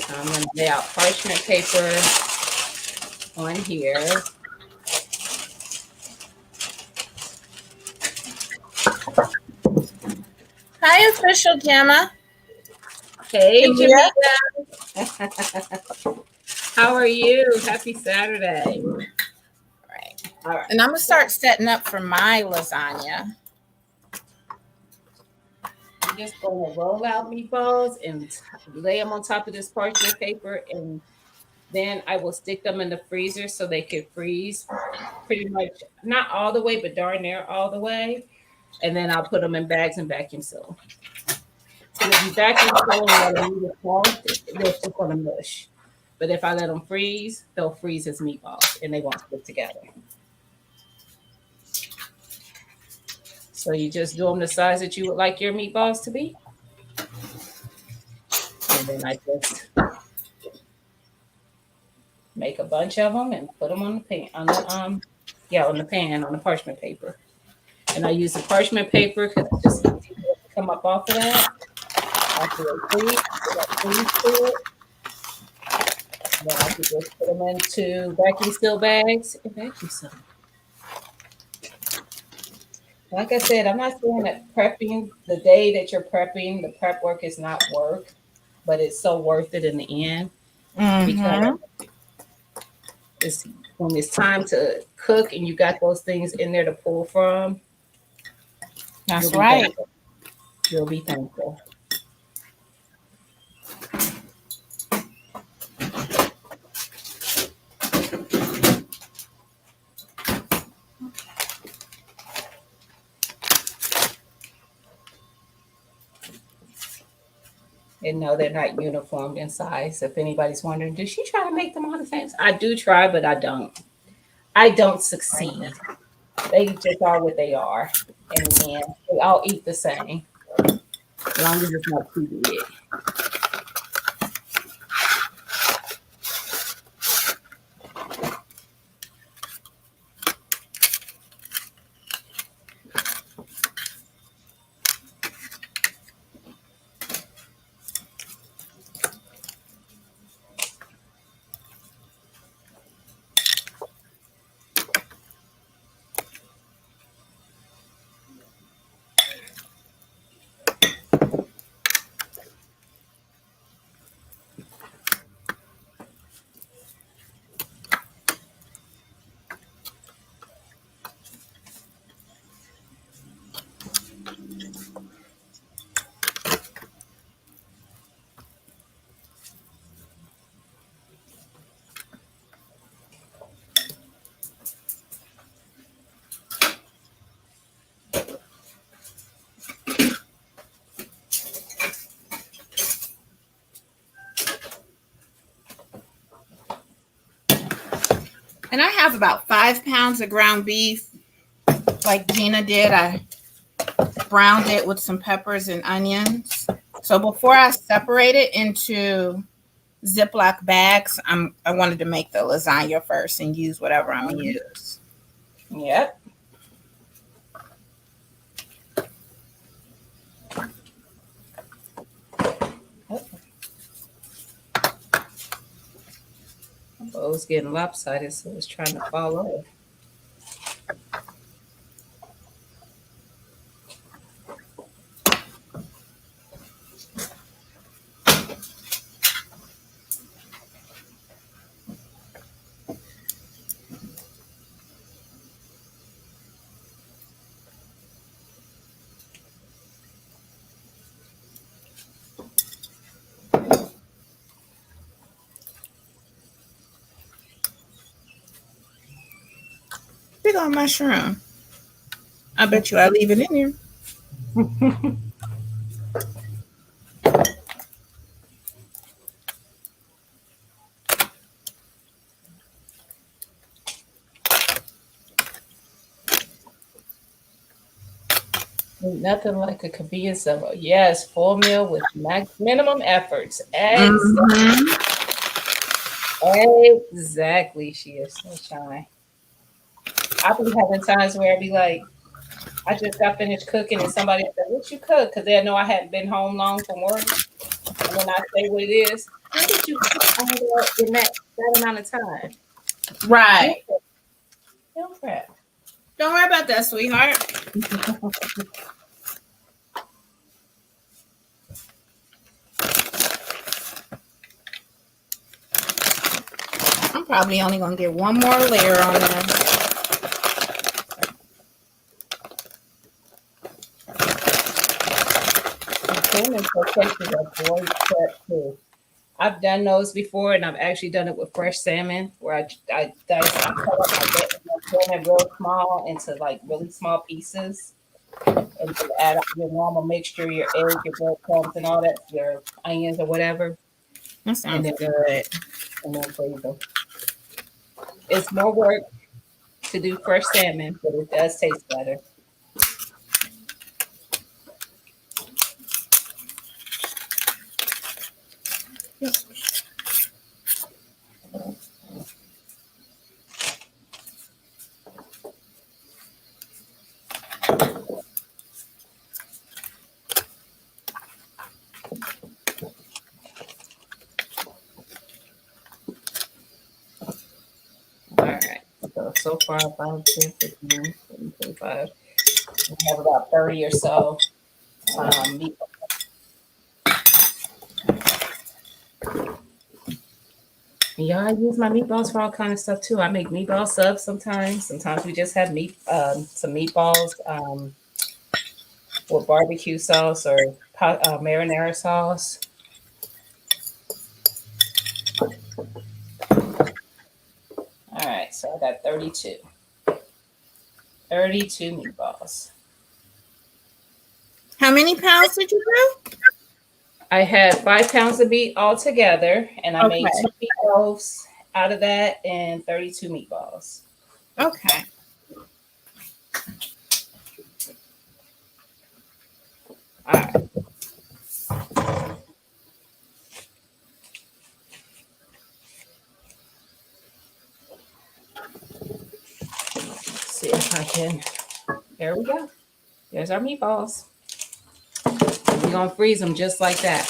I'm going to lay out parchment paper on here. Hi, Official Gemma. Hey, Jamaica. How are you? Happy Saturday. All right. And I'm going to start setting up for my lasagna. just going to roll out meatballs and lay them on top of this parchment paper, and then I will stick them in the freezer so they can freeze pretty much, not all the way, but darn near all the way. And then I'll put them in bags and vacuum seal. And if you vacuum seal them and let them leave it cold, they're just going to mush. But if I let them freeze, they'll freeze as meatballs and they won't stick together. So you just do them the size that you would like your meatballs to be. And then I just make a bunch of them and put them on the pan, on the parchment paper. And I use the parchment paper because it just come up off of that. After they freeze, to it. And then I can just put them into vacuum seal bags and vacuum seal them. Like I said, I'm not saying that prepping the day that you're prepping, the prep work is not work, but it's so worth it in the end because it's when it's time to cook and you got those things in there to pull from. That's right. Thankful. You'll be thankful. And no, they're not uniformed in size. If anybody's wondering, does she try to make them all the same? I do try, but I don't. I don't succeed. They just are what they are. And then they all eat the same. As long as it's not too big. And I have about 5 pounds of ground beef, like Gina did. I browned it with some peppers and onions. So before I separate it into Ziploc bags, I wanted to make the lasagna first and use whatever I'm gonna use. Yep. Oh, it's getting lopsided, so it's trying to fall off. Big on mushroom. I bet you I leave it in here. Nothing like a convenience of yes, full meal with minimum efforts. Exactly. She is so shy. I've been having times where I'd be like, I just got finished cooking and somebody said, what you cook? Because they know I hadn't been home long from work. And when I say what it is, how did you cook in that amount of time? Right. No crap. Don't worry about that, sweetheart. I'm probably only going to get one more layer on there. salmon croquettes is a great prep too. I've done those before, and I've actually done it with fresh salmon, where I dice, I cut up my salmon real small into like really small pieces, and then add up your normal mixture, your egg, your breadcrumbs, and all that, your onions or whatever, That and sounds then good. freeze them. It's more work to do fresh salmon, but it does taste better. All right. So far, 5, 10, 15, 20, 25. We have about 30 or so meat. Yeah, I use my meatballs for all kind of stuff too. I make meatball subs sometimes. Sometimes we just have some meatballs with barbecue sauce or marinara sauce. All right, so I got 32. 32 meatballs. How many pounds did you do? I had 5 pounds of meat altogether, and I made Okay. 2 meatloaves out of that and 32 meatballs. Okay. All right. Let's see if I can. There we go. There's our meatballs. We're gonna freeze them just like that.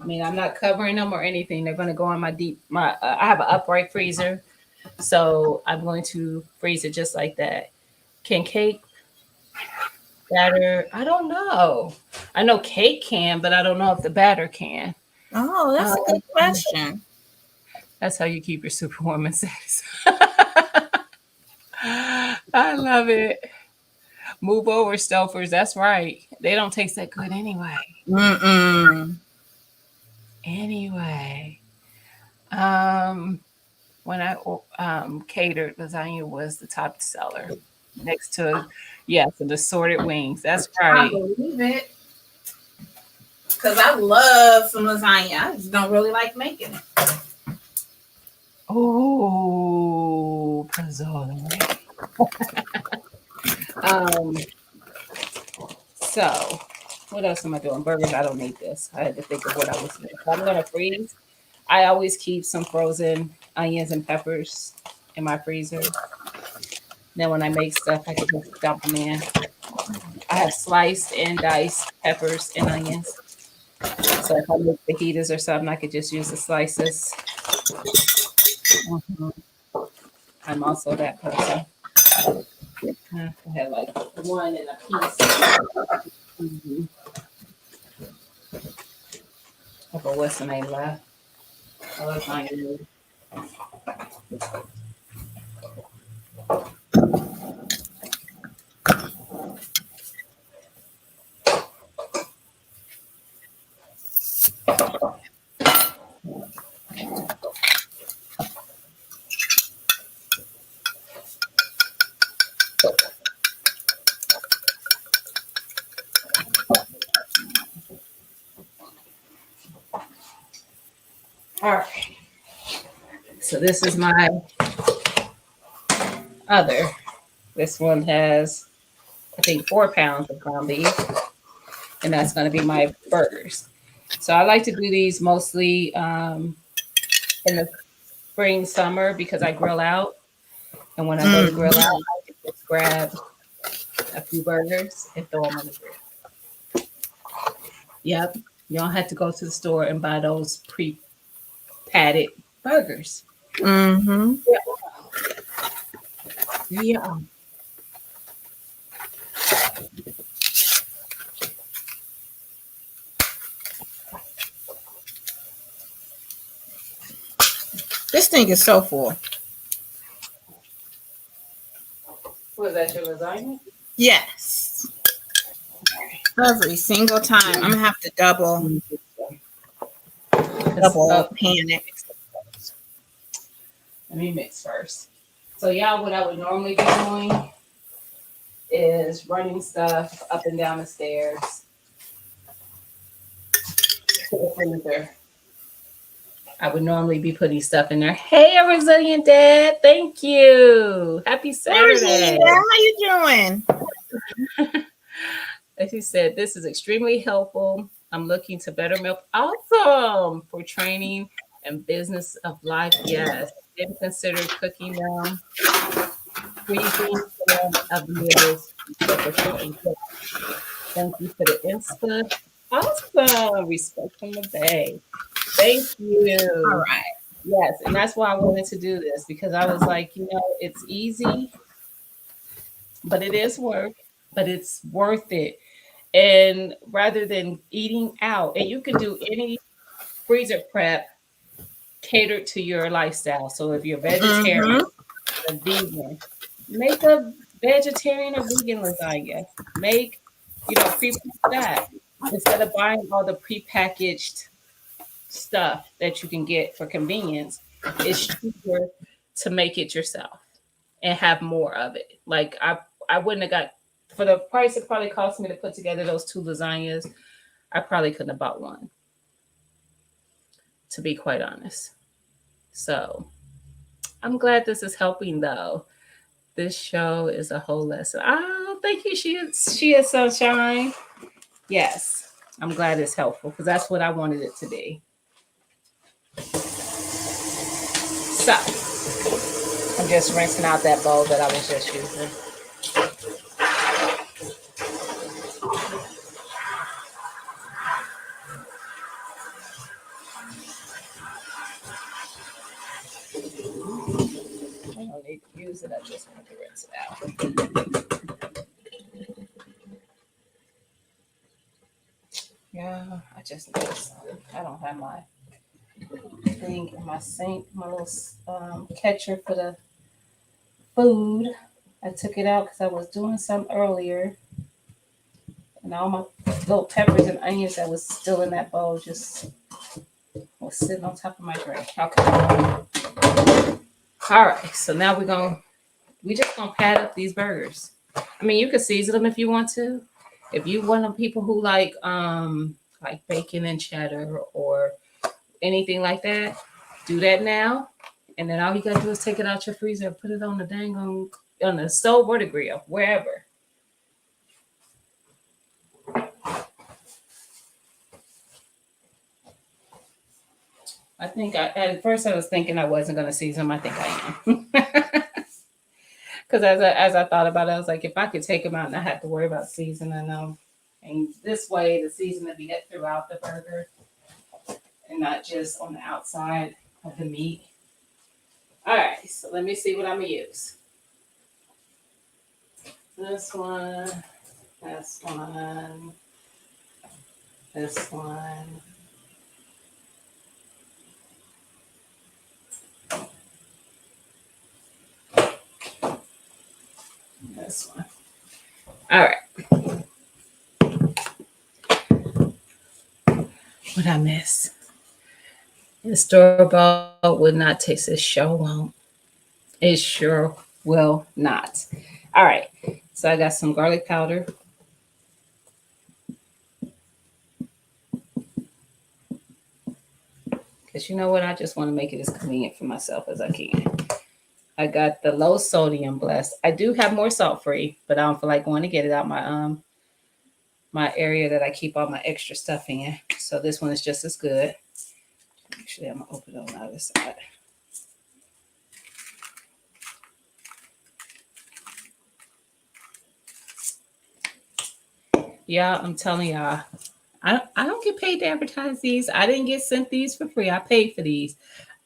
I mean, I'm not covering them or anything. They're gonna go on I have an upright freezer, so I'm going to freeze it just like that. Can cake batter? I don't know. I know cake can, but I don't know if the batter can. Oh, that's a good question. That's how you keep your super warm and satisfied. I love it. Move over, Stofers. That's right. They don't taste that good anyway. Mm-mm. Anyway, when I catered, lasagna was the top seller next to, yes, the assorted wings. That's I right. believe it. Because I love some lasagna. I just don't really like making it. Oh, Pizzoli. So, what else am I doing? Burgers, I don't need this. I had to think of what I was doing. So I'm going to freeze. I always keep some frozen onions and peppers in my freezer. Then when I make stuff, I can just dump them in. I have sliced and diced peppers and onions. So if I make fajitas or something, I could just use the slices. I'm also that person. I had like one and a piece. Okay, what's the name left? Oh, that's not good. All right. So this is my other. This one has, I think, 4 pounds of ground beef, and that's going to be my burgers. So I like to do these mostly in the spring, summer because I grill out, and when I go to grill out, I can just grab a few burgers and throw them on the grill. Yep, you don't have to go to the store and buy those pre-patted burgers. Mm-hmm. Yeah. This thing is so full. Was that your lasagna? Yes. Every single time. I'm gonna have to double panic. Let me mix first. So y'all, what I would normally be doing is running stuff up and down the stairs to the freezer. I would normally be putting stuff in there. Hey, a resilient dad. Thank you. Happy Saturday. How you doing? As he said, this is extremely helpful. I'm looking to better milk. Awesome. For training and business of life. Yes. Didn't consider cooking them. Freezing them of meals. Thank you for the input. Awesome. Respect from the Bay. Thank you. All right. Yes, and that's why I wanted to do this because I was like, it's easy, but it is work, but it's worth it. And rather than eating out, and you can do any freezer prep catered to your lifestyle. So if you're vegetarian, a vegan, make a vegetarian or vegan lasagna. Make, pre that instead of buying all the prepackaged stuff that you can get for convenience. It's cheaper to make it yourself and have more of it. Like I wouldn't have got for the price it probably cost me to put together those 2 lasagnas. I probably couldn't have bought one, to be quite honest. So I'm glad this is helping though. This show is a whole lesson. Oh, thank you. She is sunshine. Yes, I'm glad it's helpful because that's what I wanted it to be. So I'm just rinsing out that bowl that I was just using. I don't need to use it. I just want to rinse it out. Yeah, I just need some. I don't have my thing in my sink, my little catcher for the food. I took it out because I was doing some earlier. And all my little peppers and onions that was still in that bowl just was sitting on top of my drink. Okay. All right. So now we just gonna pad up these burgers. I mean, you can season them if you want to. If you one of the people who like bacon and cheddar or anything like that, do that now. And then all you gotta do is take it out your freezer and put it on the on the stove or the grill, wherever. I think at first I was thinking I wasn't gonna season them. I think I am. Because as I thought about it, I was like, if I could take them out and not have to worry about seasoning them, and this way the seasoning would be throughout the burger and not just on the outside of the meat. All right, so let me see what I'm gonna use. This one, this one, this one. This one. All right. What I miss? The store-bought would not taste. It sure won't. It sure will not. All right. So I got some garlic powder. Because you know what? I just want to make it as convenient for myself as I can. I got the low sodium blessed. I do have more salt free, but I don't feel like going to get it out my my area that I keep all my extra stuff in. So this one is just as good. Actually, I'm gonna open it on the other side. Yeah, I'm telling y'all, I don't get paid to advertise these. I didn't get sent these for free. I paid for these.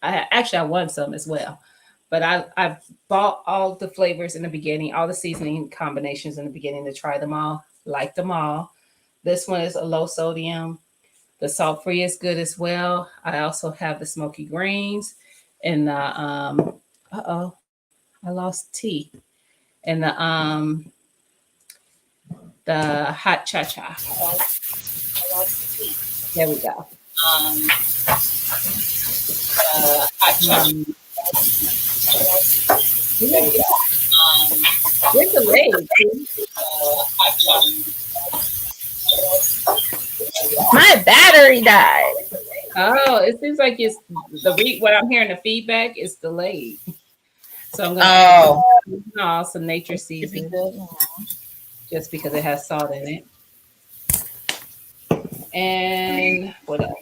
I won some as well. But I bought all the flavors in the beginning, all the seasoning combinations in the beginning to try them all, like them all. This one is a low sodium. The salt free is good as well. I also have the smoky greens and the I lost tea. And the the hot cha-cha. There we go. We're delayed. My battery died. Oh, it seems like it's what I'm hearing, the feedback is delayed. So I'm gonna add some nature seasoning just because it has salt in it. And what else?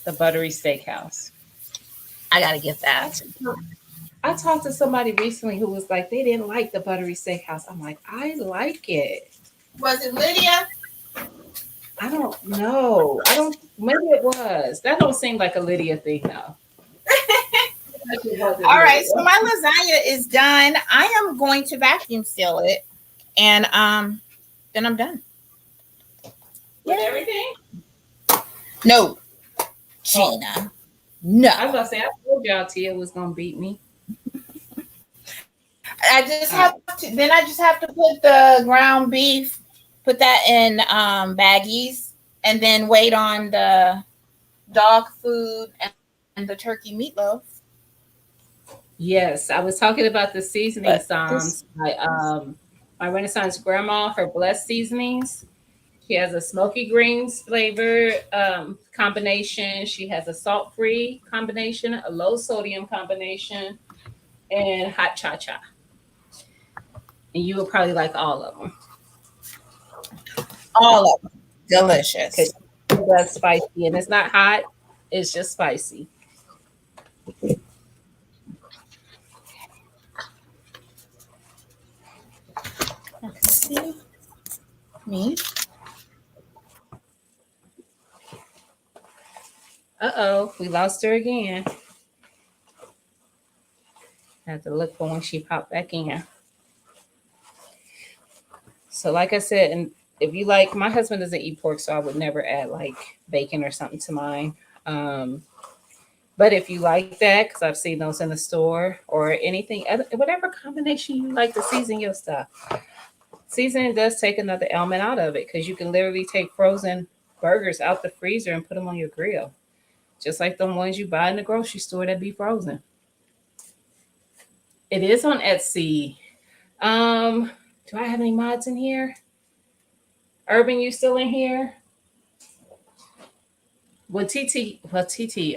The buttery steakhouse. I gotta get that. I talked to somebody recently who was like, they didn't like the buttery steakhouse. I'm like, I like it. Was it Lydia? I don't know. Maybe it was. That don't seem like a Lydia thing though. All right, so my lasagna is done. I am going to vacuum seal it, and then I'm done. With everything? No, Gina. No. I was gonna say, I told y'all Tia was gonna beat me. I just have to put the ground beef, put that in baggies, and then wait on the dog food and the turkey meatloaf. Yes, I was talking about the seasoning Psalms. My Renaissance grandma, her blessed seasonings. She has a smoky greens flavor combination. She has a salt-free combination, a low sodium combination, and hot cha-cha. And you will probably like all of them. All of them. Delicious. That's spicy. And it's not hot. It's just spicy. Let's see. Me. Uh-oh, we lost her again. I have to look for when she popped back in. So like I said, and if you like, my husband doesn't eat pork, so I would never add like bacon or something to mine. But if you like that, because I've seen those in the store, or anything, whatever combination you like to season your stuff. Seasoning does take another element out of it, because you can literally take frozen burgers out the freezer and put them on your grill. Just like the ones you buy in the grocery store that be frozen. It is on Etsy. Do I have any mods in here? Urban, you still in here? Well, TT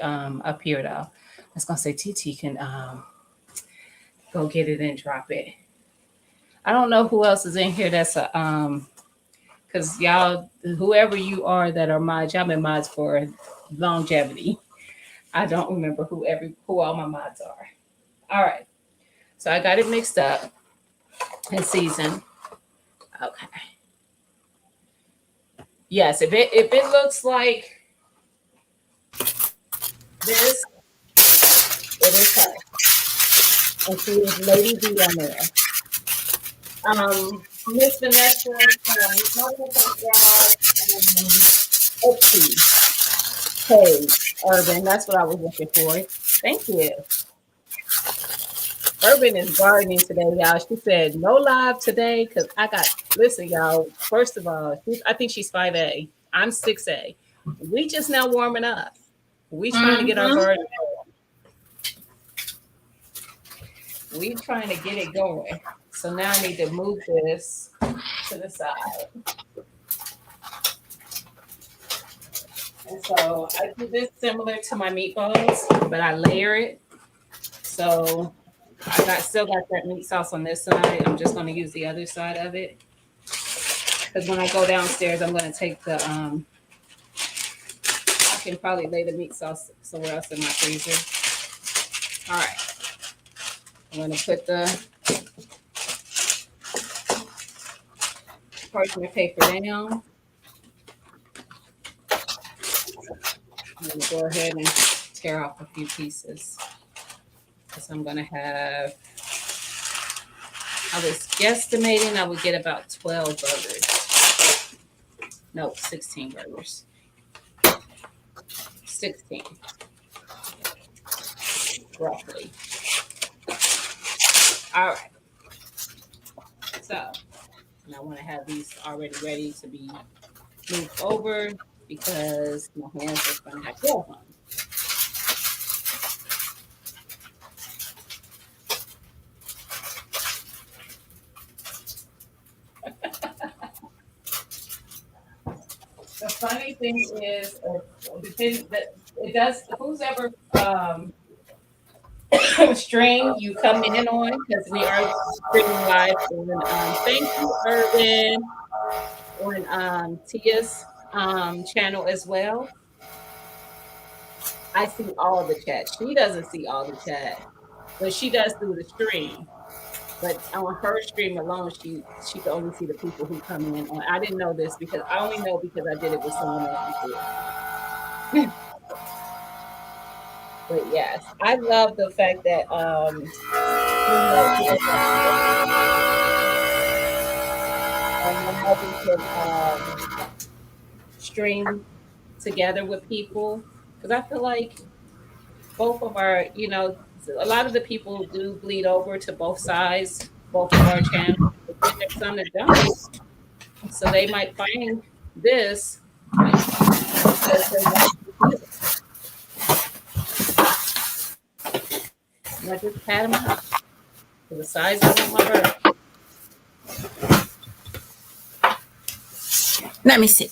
up here though. I was gonna say TT can go get it and drop it. I don't know who else is in here that's a because y'all, whoever you are that are mods, y'all been mods for longevity. I don't remember who all my mods are. All right. So I got it mixed up and seasoned. Okay. Yes, if it looks like this, it is her. And she is Lady D on there. Miss Vanessa, Hey, Urban, that's what I was looking for. Thank you. Urban is gardening today, y'all. She said no live today because listen, y'all. First of all, I think she's 5A. I'm 6A. We just now warming up. We trying to get our garden going. We trying to get it going. So now I need to move this to the side. And so I do this similar to my meatballs, but I layer it. So still got that meat sauce on this side. I'm just going to use the other side of it. Because when I go downstairs, I'm going to take the, I can probably lay the meat sauce somewhere else in my freezer. All right. I'm going to put the parchment paper down. I'm going to go ahead and tear off a few pieces. Because I'm going to have, I was guesstimating I would get about 12 burgers. No, 16 burgers. 16. Roughly. All right. So, and I want to have these already ready to be moved over because my hands are going to have gloves on. The funny thing is, that it does. Who's ever stream you come in on, because we are streaming live on thank you, Urban, on Tia's channel as well. I see all the chat. She doesn't see all the chat, but she does through the stream. But on her stream alone, she can only see the people who come in. And I didn't know this because I only know because I did it with someone else before. But yes, I love the fact that we can stream together with people, because I feel like both of our, a lot of the people do bleed over to both sides, both of our channels. But then there's some that don't, so they might find this. I just pat them out to the size of my bird. Let me see.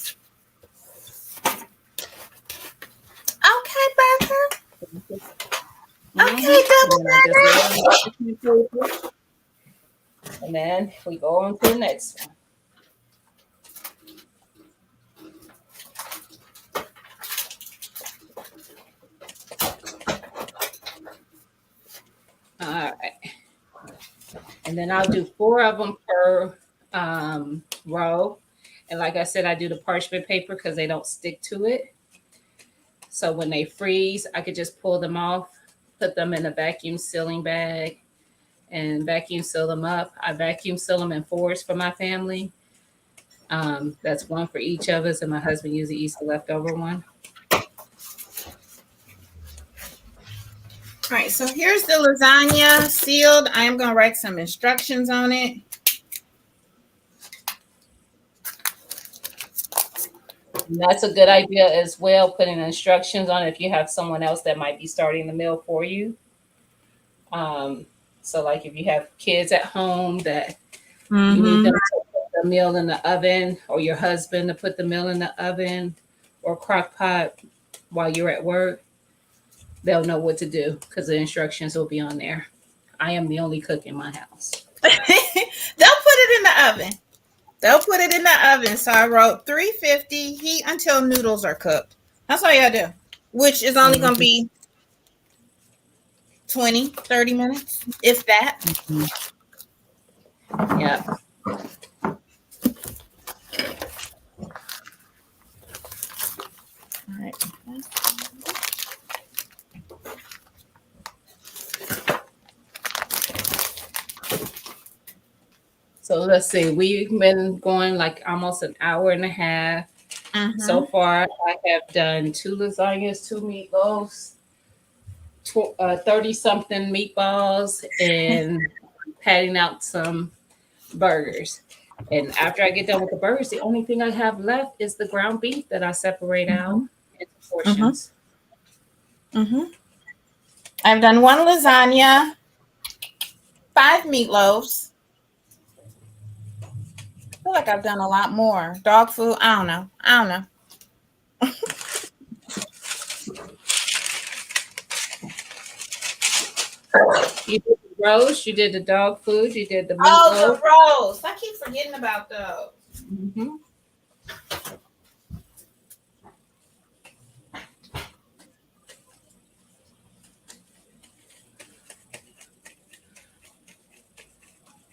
Okay, Bertha. Okay, double burger. And then we go on to the next one. All right. And then I'll do 4 of them per row. And like I said, I do the parchment paper because they don't stick to it. So when they freeze, I could just pull them off, put them in a vacuum sealing bag, and vacuum seal them up. I vacuum seal them in 4s for my family. That's 1 for each of us, and my husband usually eats the leftover one. All right, so here's the lasagna sealed. I am going to write some instructions on it. And that's a good idea as well, putting instructions on it if you have someone else that might be starting the meal for you. So like if you have kids at home that you need them to put the meal in the oven, or your husband to put the meal in the oven or crock pot while you're at work, they'll know what to do because the instructions will be on there. I am the only cook in my house. They'll put it in the oven. They'll put it in the oven. So I wrote 350, heat until noodles are cooked. That's all you gotta do, which is only going to be 20, 30 minutes, if that. Yeah. All right. So let's see, we've been going like almost an hour and a half. So far, I have done 2 lasagnas, 2 meatloafs, 30-something meatballs, and patting out some burgers. And after I get done with the burgers, the only thing I have left is the ground beef that I separate out into portions. I've done 1 lasagna, 5 meatloafs. I feel like I've done a lot more. Dog food, I don't know. You did the roast, you did the dog food, you did the meatloaf. Oh, the roast. I keep forgetting about those.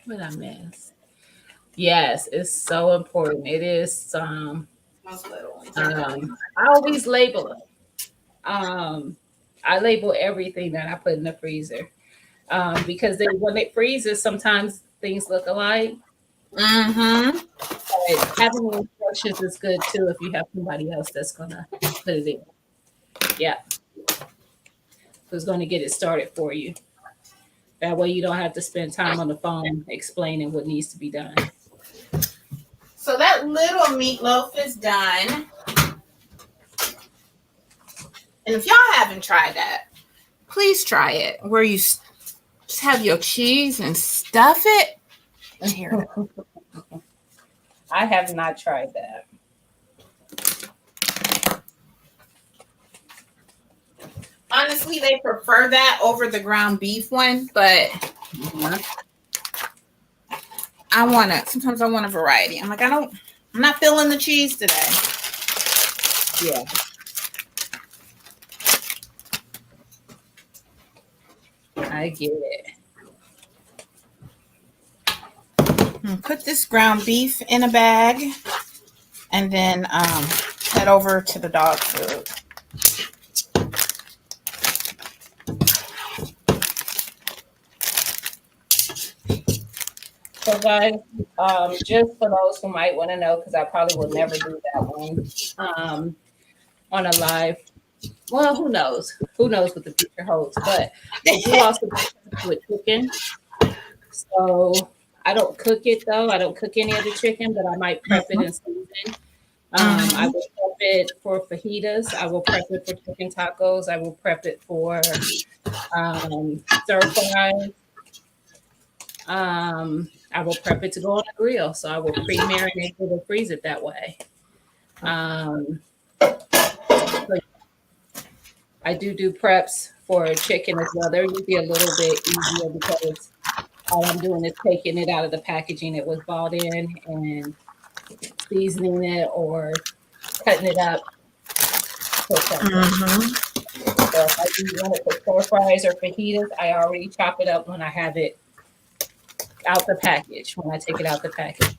What I miss? Yes, it's so important. It is. I always label them. I label everything that I put in the freezer because when it freezes, sometimes things look alike. But having the instructions is good too if you have somebody else that's gonna put it in. Yeah, who's gonna get it started for you. That way you don't have to spend time on the phone explaining what needs to be done. So that little meatloaf is done. And if y'all haven't tried that, please try it. Where you just have your cheese and stuff it. Here. I have not tried that. Honestly, they prefer that over the ground beef one, but sometimes I want a variety. I'm like, I'm not feeling the cheese today. Yeah. I get it. Put this ground beef in a bag and then head over to the dog food. So guys, just for those who might want to know, because I probably will never do that one on a live. Well, who knows? Who knows what the future holds? But I do also with chicken. So I don't cook it though. I don't cook any of the chicken, but I might prep it and season. I will prep it for fajitas. I will prep it for chicken tacos. I will prep it for stir fries. I will prep it to go on a grill. So I will pre-marinate it and freeze it that way. I do preps for chicken as well. They're usually a little bit easier because all I'm doing is taking it out of the packaging it was bought in and seasoning it or cutting it up. So if I do want it for stir fries or fajitas, I already chop it up when I have it out the package, when I take it out the package.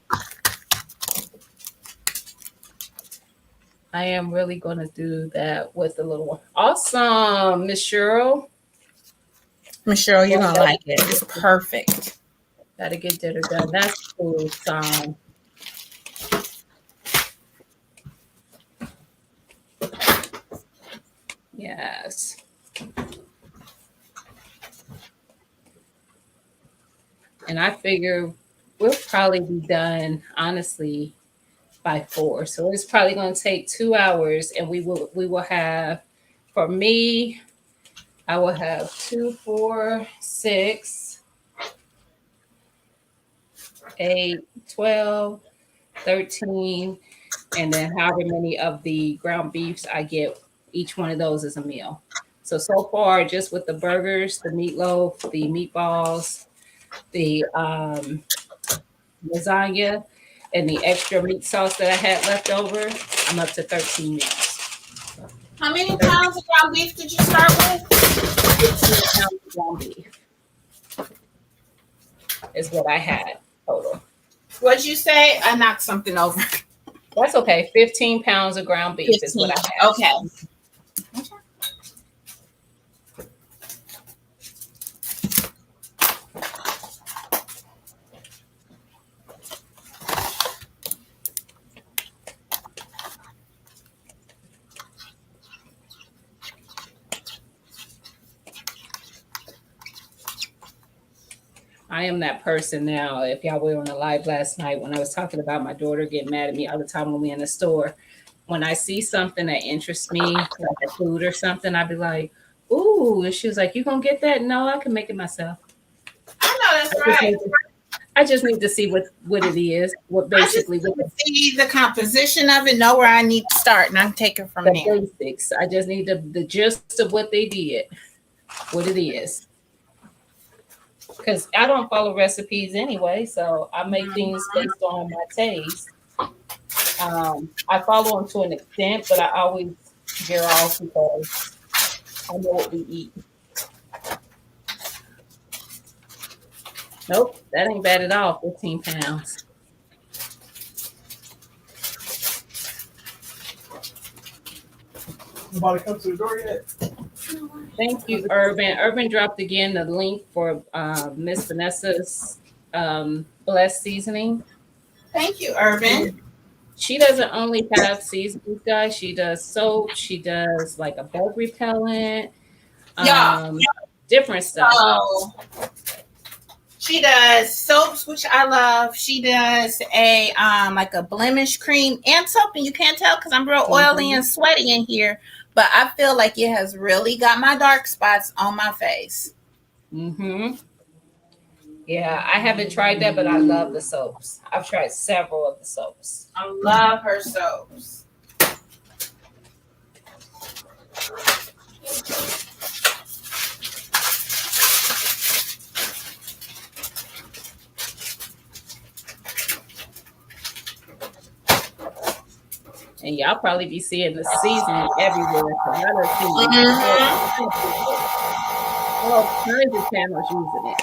I am really going to do that with the little one. Awesome, Miss Cheryl. Miss Cheryl, you're going to like it. It's perfect. Gotta get dinner done. That's cool, son. Yes. And I figure we'll probably be done, honestly, by 4. So it's probably going to take 2 hours, and we will have, for me, I will have 2, 4, 6, 8, 12, 13, and then however many of the ground beefs I get, each one of those is a meal. So far, just with the burgers, the meatloaf, the meatballs, the lasagna, and the extra meat sauce that I had left over, I'm up to 13 meals. How many pounds of ground beef did you start with? 15 pounds of ground beef is what I had total. What'd you say? I knocked something over. That's okay. 15 pounds of ground beef 15. Is what I had. Okay. I am that person now. If y'all were on the live last night when I was talking about my daughter getting mad at me all the time when we in the store, when I see something that interests me, like a food or something, I'd be like, ooh. And she was like, you gonna get that? No, I can make it myself. I know that's right. I just need to see what it is. What basically see the composition of it, know where I need to start, and I can take it from there. Basics. I just need the gist of what they did, what it is. Because I don't follow recipes anyway, so I make things based on my taste. I follow them to an extent, but I always veer off because I know what we eat. Nope, that ain't bad at all. 15 pounds. Nobody come to the door yet? Thank you, Urban. Urban dropped again the link for Miss Vanessa's blessed seasoning. Thank you, Urban. She doesn't only have seasonings, guys. She does soap. She does like a bug repellent. Different stuff. So She does soaps, which I love. She does a like a blemish cream and soap, and you can't tell because I'm real oily and sweaty in here. But I feel like it has really got my dark spots on my face. Mm-hmm. Yeah, I haven't tried that, but I love the soaps. I've tried several of the soaps. I love her soaps. And y'all probably be seeing the seasoning everywhere. So I don't see all kinds of channels using it.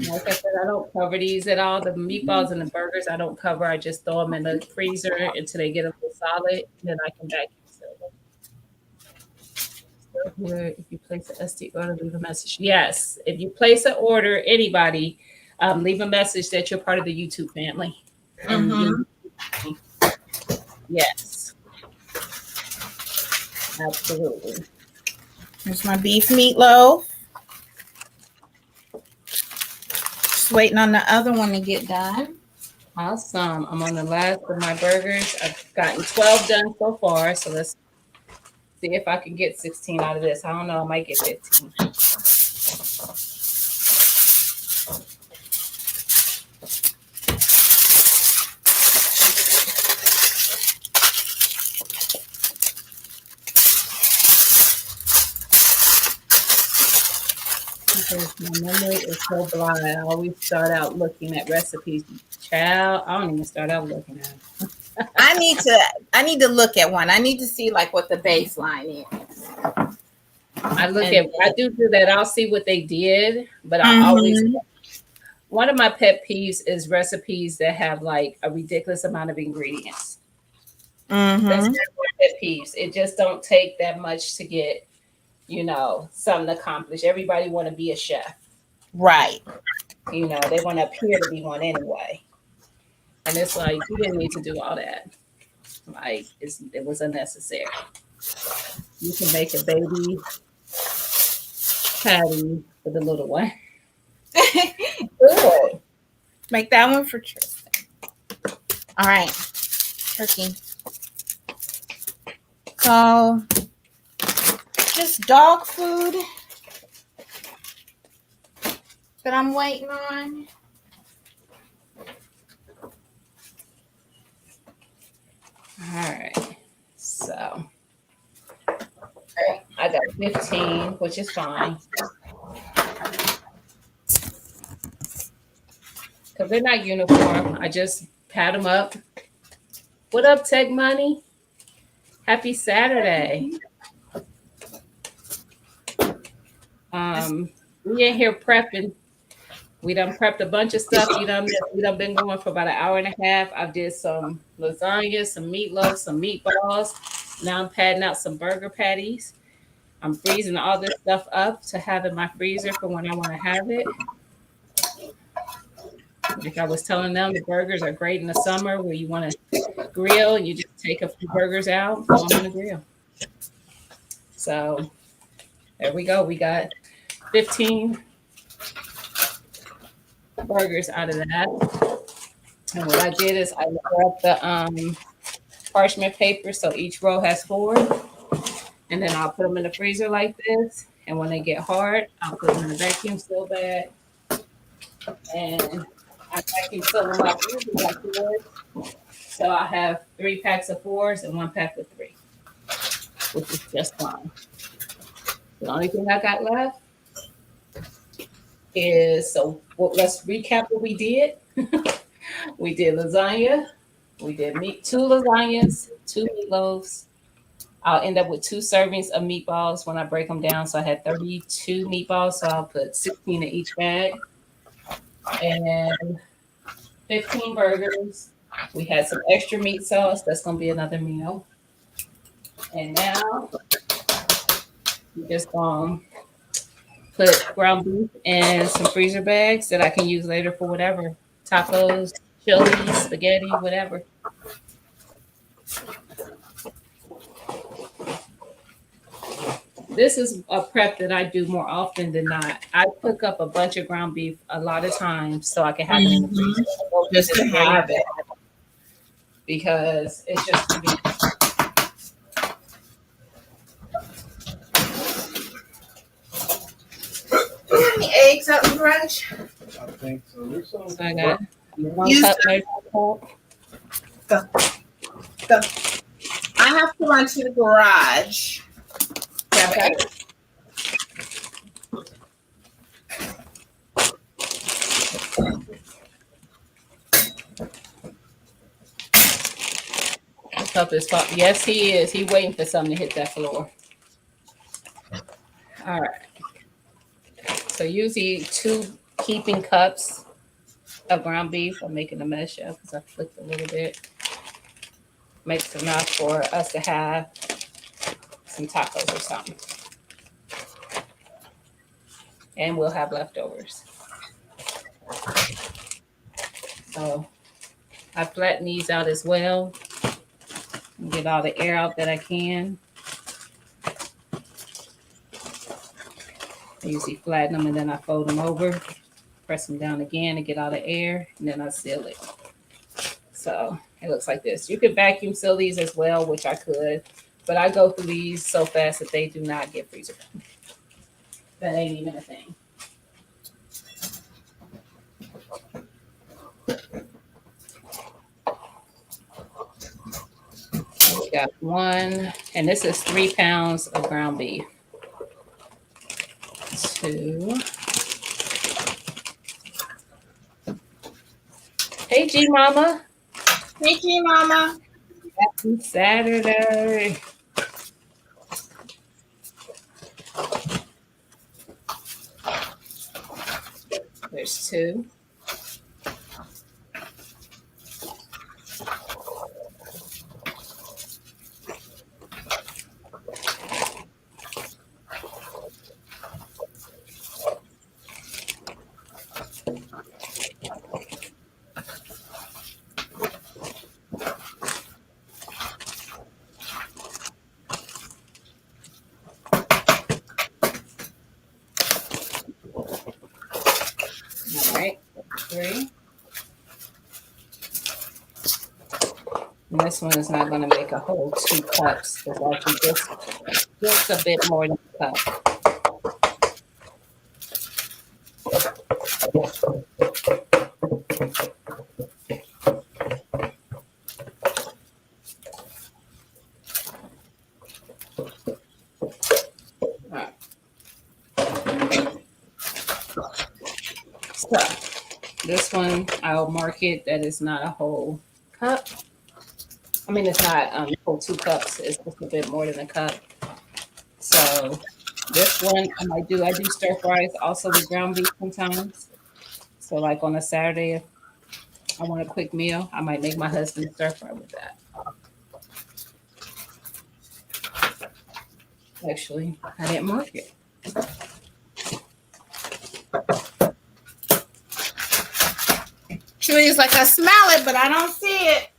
Like I said, I don't cover these at all. The meatballs and the burgers, I don't cover. I just throw them in the freezer until they get a little solid. Then I can vacuum seal them. Here, if you place an SD order, leave a message. Yes, if you place an order, anybody, leave a message that you're part of the YouTube family. Yes, absolutely. Here's my beef meatloaf. Just waiting on the other one to get done. Awesome. I'm on the last of my burgers. I've gotten 12 done so far. So let's see if I can get 16 out of this. I don't know. I might get 15. Because my memory is so blind. I always start out looking at recipes. Child, I don't even start out looking at them. I need to look at one. I need to see like what the baseline is. I do that. I'll see what they did, but I always, one of my pet peeves is recipes that have like a ridiculous amount of ingredients. That's one of my pet peeves. It just don't take that much to get, something accomplished. Everybody want to be a chef. Right. They want to appear to be one anyway. And it's like, you didn't need to do all that. Like, it was unnecessary. You can make a baby patty for the little one. Good. Make that one for Tristan. All right. Turkey. So, just dog food that I'm waiting on. All right. So, I got 15, which is fine. Because they're not uniform. I just pat them up. What up, Tech Money? Happy Saturday. We in here prepping. We done prepped a bunch of stuff. We done been going for about an hour and a half. I did some lasagna, some meatloaf, some meatballs. Now I'm patting out some burger patties. I'm freezing all this stuff up to have in my freezer for when I want to have it. Like I was telling them, the burgers are great in the summer where you want to grill and you just take a few burgers out, throw them on the grill. So there we go. We got 15 burgers out of that. And what I did is I grabbed the parchment paper, so each row has 4. And then I'll put them in the freezer like this. And when they get hard, I'll put them in the vacuum seal bag. And I vacuum seal them up usually like 4. So I have 3 packs of 4s and 1 pack of 3, which is just fine. The only thing I got left is, let's recap what we did. We did lasagna. We did 2 lasagnas, 2 meatloaves. I'll end up with 2 servings of meatballs when I break them down. So I had 32 meatballs, so I'll put 16 in each bag. And 15 burgers. We had some extra meat sauce. That's going to be another meal. And now we're just going to put ground beef in some freezer bags that I can use later for whatever. Tacos, chili, spaghetti, whatever. This is a prep that I do more often than not. I cook up a bunch of ground beef a lot of times so I can have it in the freezer. Just to have it. Because it's just convenient. Do you have any eggs out in the garage? I think so. There's some. So I got one Use cup the- measure. Go. I have to run to the garage. Okay. Cup is fine. Yes, he is. He waiting for something to hit that floor. All right. So usually 2 heaping cups of ground beef. I'm making a mess up because I flipped a little bit. Makes enough for us to have some tacos or something. And we'll have leftovers. So I flatten these out as well. And get all the air out that I can. I usually flatten them and then I fold them over, press them down again to get all the air, and then I seal it. So it looks like this. You could vacuum seal these as well, which I could, but I go through these so fast that they do not get freezer. That ain't even a thing. We got 1, and this is 3 pounds of ground beef. 2. Hey, G Mama. Thank you, Mama. Happy Saturday. There's 2. All right, 3. And this one is not going to make a whole 2 cups because I can just a bit more than a cup. So this one, I'll mark it that it's not a whole cup. I mean, it's not a whole 2 cups. It's just a bit more than a cup. So this one, I do stir fries also with ground beef sometimes. So like on a Saturday, if I want a quick meal, I might make my husband stir fry with that. Actually, I didn't mark it. Julie's like, I smell it, but I don't see it.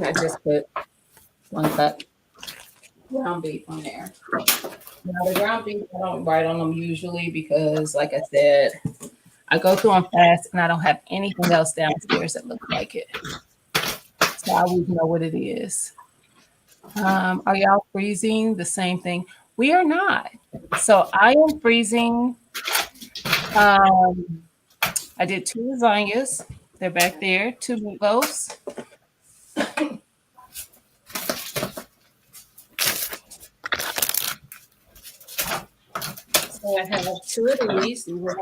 I just put 1 cup ground beef on there. Now the ground beef, I don't write on them usually because, like I said, I go through them fast and I don't have anything else downstairs that looks like it. So I always know what it is. Are y'all freezing the same thing? We are not. So I am freezing. I did 2 lasagnas. They're back there. 2 meatloaves. So I have two of these. These are my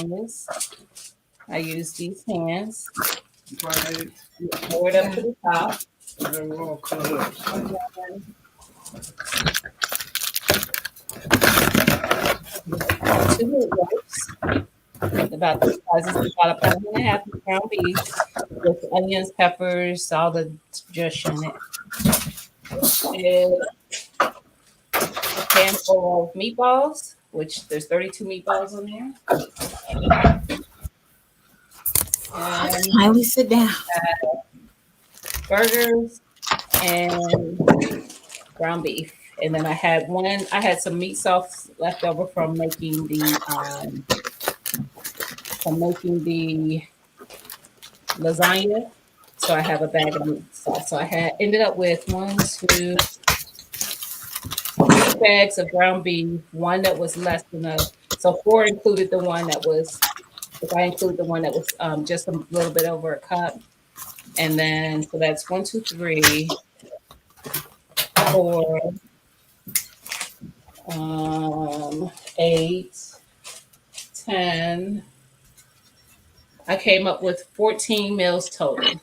lasagnas. I use these hands. Right. Pour it up to the top. They're all cut up. And then two meatloaves, about the size of about a pound and a half of ground beef with onions, peppers, all the juice in it. And a pan full of meatballs, which there's 32 meatballs in there. And Smiley, sit down. burgers and ground beef. And then I had some meat sauce left over from making the lasagna. So I have a bag of meat sauce. So I ended up with 3 bags of ground beef, one that was less than so 4 included the one that was, if I include the one that was just a little bit over a cup. And then, so that's 1, 2, 3, 4, 8, 10. I came up with 14 meals total.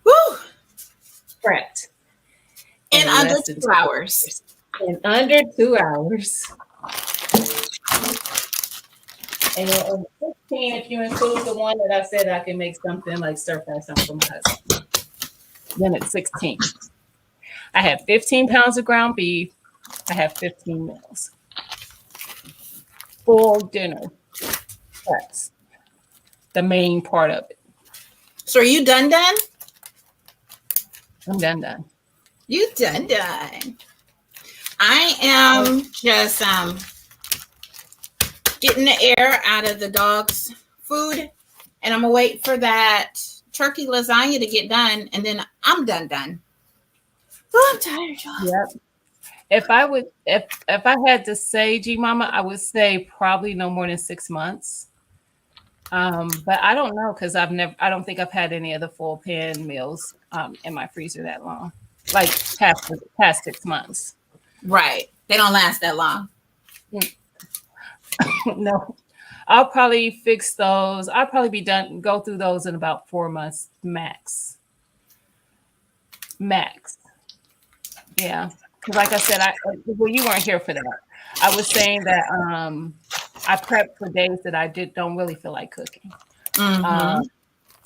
Woo! Prepped. In under less than 2 hours. In under 2 hours. And 15, if you include the one that I said I can make something like stir fry something for my husband, then it's 16. I have 15 pounds of ground beef. I have 15 meals. Full dinner. That's the main part of it. So are you done? I'm done. You done. I am just getting the air out of the dog's food, and I'm gonna wait for that turkey lasagna to get done, and then I'm done. Oh, I'm tired, y'all. Yep. If I had to say, G Mama, I would say probably no more than 6 months. But I don't know, because I don't think I've had any of the full pan meals in my freezer that long, like past 6 months. Right. They don't last that long. No, I'll probably fix those. I'll probably go through those in about 4 months max. Yeah. Because like I said, well, you weren't here for that. I was saying that I prep for days that I don't really feel like cooking. Mm-hmm.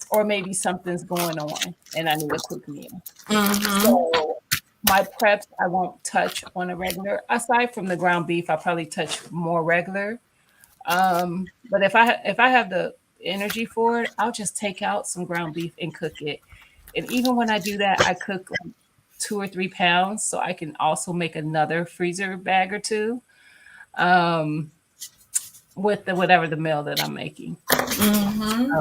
Or maybe something's going on and I need a quick meal. Mm-hmm. So my preps I won't touch on a regular. Aside from the ground beef, I'll probably touch more regular. But if I have the energy for it, I'll just take out some ground beef and cook it. And even when I do that, I cook like 2 or 3 pounds, so I can also make another freezer bag or 2 with whatever the meal that I'm making. Mm-hmm.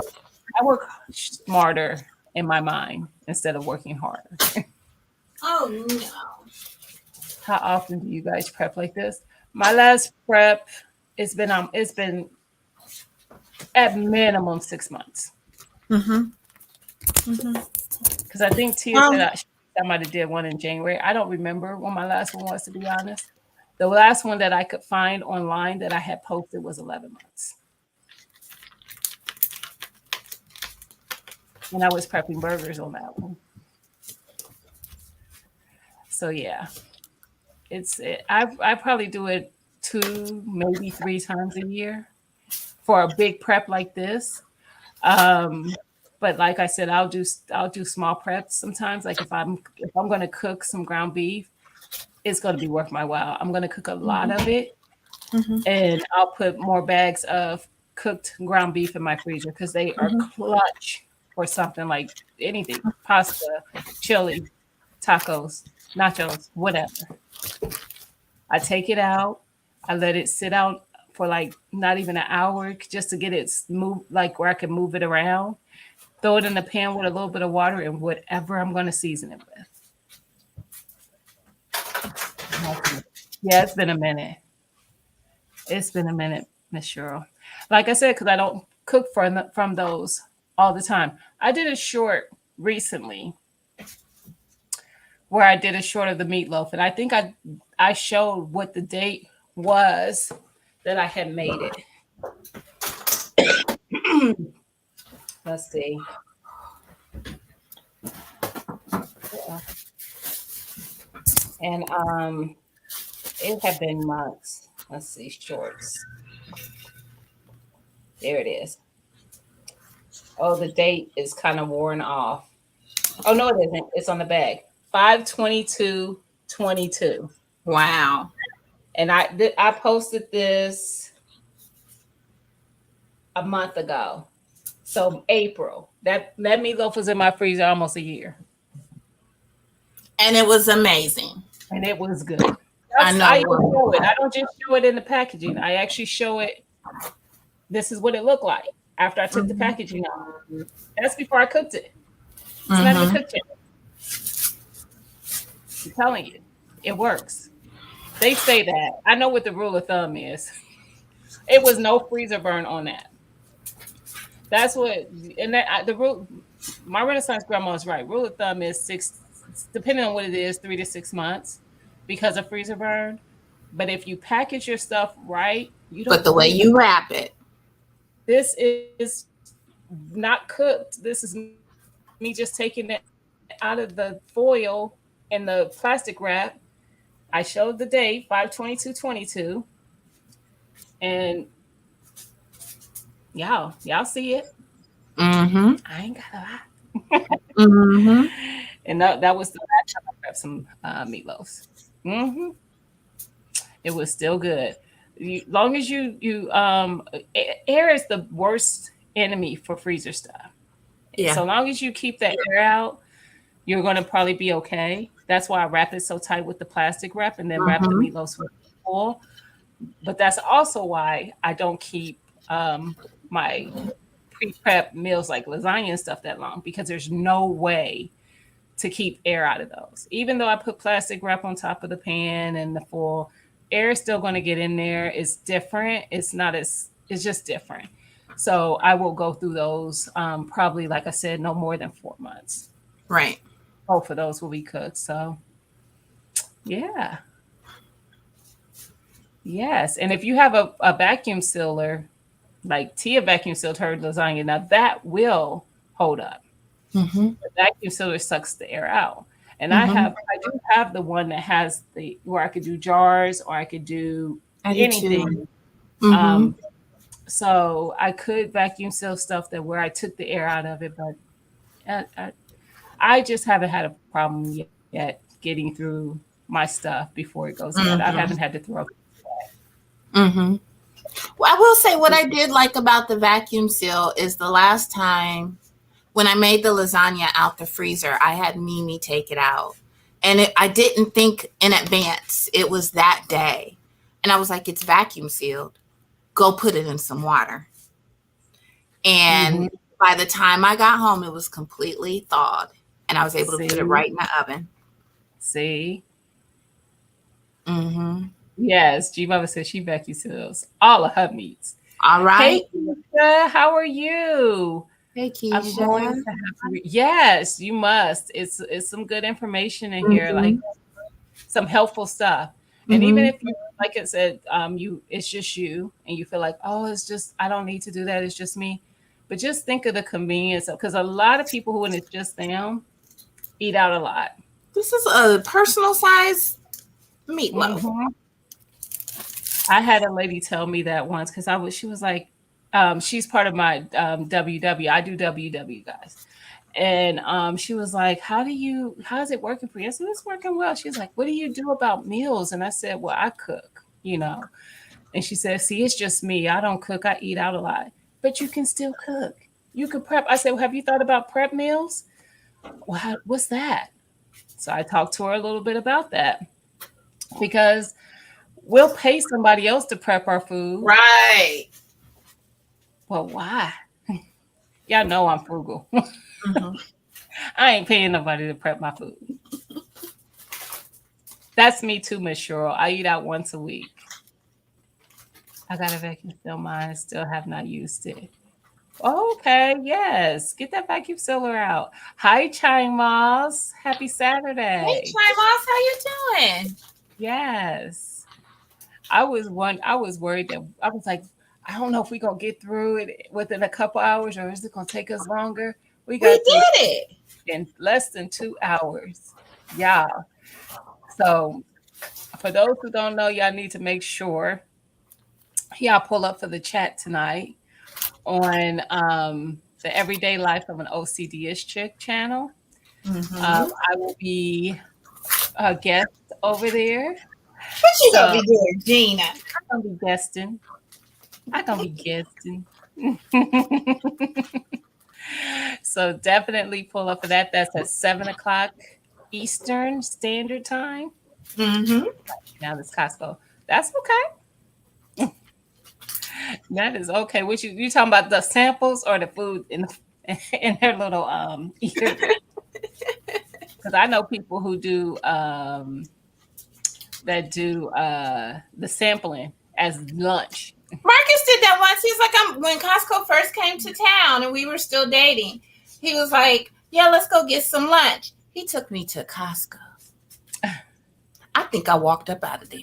I work smarter in my mind instead of working harder. Oh no. How often do you guys prep like this? My last prep, it's been at minimum 6 months. Mm-hmm. Mm-hmm. Because I think Tia said I might have did one in January. I don't remember when my last one was, to be honest. The last one that I could find online that I had posted was 11 months. And I was prepping burgers on that one. So yeah, I probably do it 2, maybe 3 times a year for a big prep like this. But like I said, I'll do small preps sometimes. Like if I'm going to cook some ground beef, it's going to be worth my while. I'm going to cook a lot of it, and I'll put more bags of cooked ground beef in my freezer because they are clutch for something like anything: pasta, chili, tacos, nachos, whatever. I take it out. I let it sit out for like not even an hour just to get it smooth, like where I can move it around. Throw it in the pan with a little bit of water and whatever I'm going to season it with. Yeah, it's been a minute. It's been a minute, Miss Cheryl. Like I said, because I don't cook from those all the time. I did a short recently where I did a short of the meatloaf, and I think I showed what the date was that I had made it. Let's see. Yeah. And it had been months. Let's see, shorts. There it is. Oh, the date is kind of worn off. Oh no, it isn't. It's on the bag. 5/22/22. Wow. And I posted this a month ago. So April. That meatloaf was in my freezer almost a year. And it was amazing. And it was good. I know. I even show it. I don't just show it in the packaging. I actually show it. This is what it looked like after I took the packaging off. That's before I cooked it. It's not even cooked yet. I'm telling you, it works. They say that. I know what the rule of thumb is. It was no freezer burn on that. That's what, and that the rule. My Renaissance grandma is right. Rule of thumb is 6, depending on what it is, 3 to 6 months, because of freezer burn. But if you package your stuff right, you don't. But the way you wrap it. This is not cooked. This is me just taking it out of the foil and the plastic wrap. I showed the date, 5/22/22. And y'all see it? Mm-hmm. I ain't got a lot. Mm-hmm. And that was the last time I grabbed some meatloaves. Mm-hmm. It was still good. Long as you air is the worst enemy for freezer stuff. Yeah. So long as you keep that air out, you're going to probably be okay. That's why I wrap it so tight with the plastic wrap and then wrap the meatloaves with foil. But that's also why I don't keep my pre-prep meals like lasagna and stuff that long, because there's no way to keep air out of those. Even though I put plastic wrap on top of the pan and the foil, air is still going to get in there. It's different. It's just different. So I will go through those probably, like I said, no more than 4 months. Right. Both of those will be cooked. So yeah. Yes. And if you have a vacuum sealer, like Tia vacuum sealed her lasagna, now that will hold up. Mm-hmm. The vacuum sealer sucks the air out. And I do have the one that has where I could do jars or I could do anything. So I could vacuum seal stuff where I took the air out of it, but I just haven't had a problem yet getting through my stuff before it goes bad. I haven't had to throw it. Mm-hmm. Well, I will say what I did like about the vacuum seal is the last time when I made the lasagna out the freezer, I had Mimi take it out. And I didn't think in advance. It was that day. And I was like, it's vacuum sealed. Go put it in some water. And by the time I got home, it was completely thawed. And I was able to put it right in the oven. See? Mm-hmm. Yes, G-Mama says she vacuum seals all of her meats. All right. Hey, Keisha, how are you? Hey, Keisha. I'm going to yes, you must. It's some good information in here, like some helpful stuff. And even if you, like it said, it's just you, and you feel like, oh, it's just I don't need to do that. It's just me. But just think of the convenience, because a lot of people who, when it's just them, eat out a lot. This is a personal size meatloaf. I had a lady tell me that once because she was like, she's part of my WW. I do WW, guys. And she was like, how's it working for you? I said, it's working well. She's like, what do you do about meals? And I said, well, I cook, And she said, see, it's just me. I don't cook. I eat out a lot. But you can still cook. You can prep. I said, well, have you thought about prep meals? Well, what's that? So I talked to her a little bit about that, because we'll pay somebody else to prep our food. Right. Well, why? Y'all know I'm frugal. I ain't paying nobody to prep my food. That's me too, Miss Cheryl. I eat out once a week. I got a vacuum seal mine. Still have not used it. Okay, yes. Get that vacuum sealer out. Hi, Chime Moss. Happy Saturday. Hey, Chime Moss. How you doing? Yes. I was worried that I was like, I don't know if we're gonna get through it within a couple hours or is it gonna take us longer? We We got did through it. in less than 2 hours. Yeah. So for those who don't know, y'all need to make sure y'all pull up for the chat tonight on the Everyday Life of an OCD-ish Chick channel. Mhm. I will be a guest over there. What you So gonna be doing, Gina? I'm gonna be guesting. I'm gonna be guesting. So definitely pull up for that. That's at 7 o'clock Eastern Standard Time. Mm-hmm. Now this Costco. That's okay. That is okay. What you talking about the samples or the food in their little eater? Because I know people who do that do the sampling as lunch. Marcus did that once. He's like, when Costco first came to town and we were still dating, he was like, yeah, let's go get some lunch. He took me to Costco. I think I walked up out of there.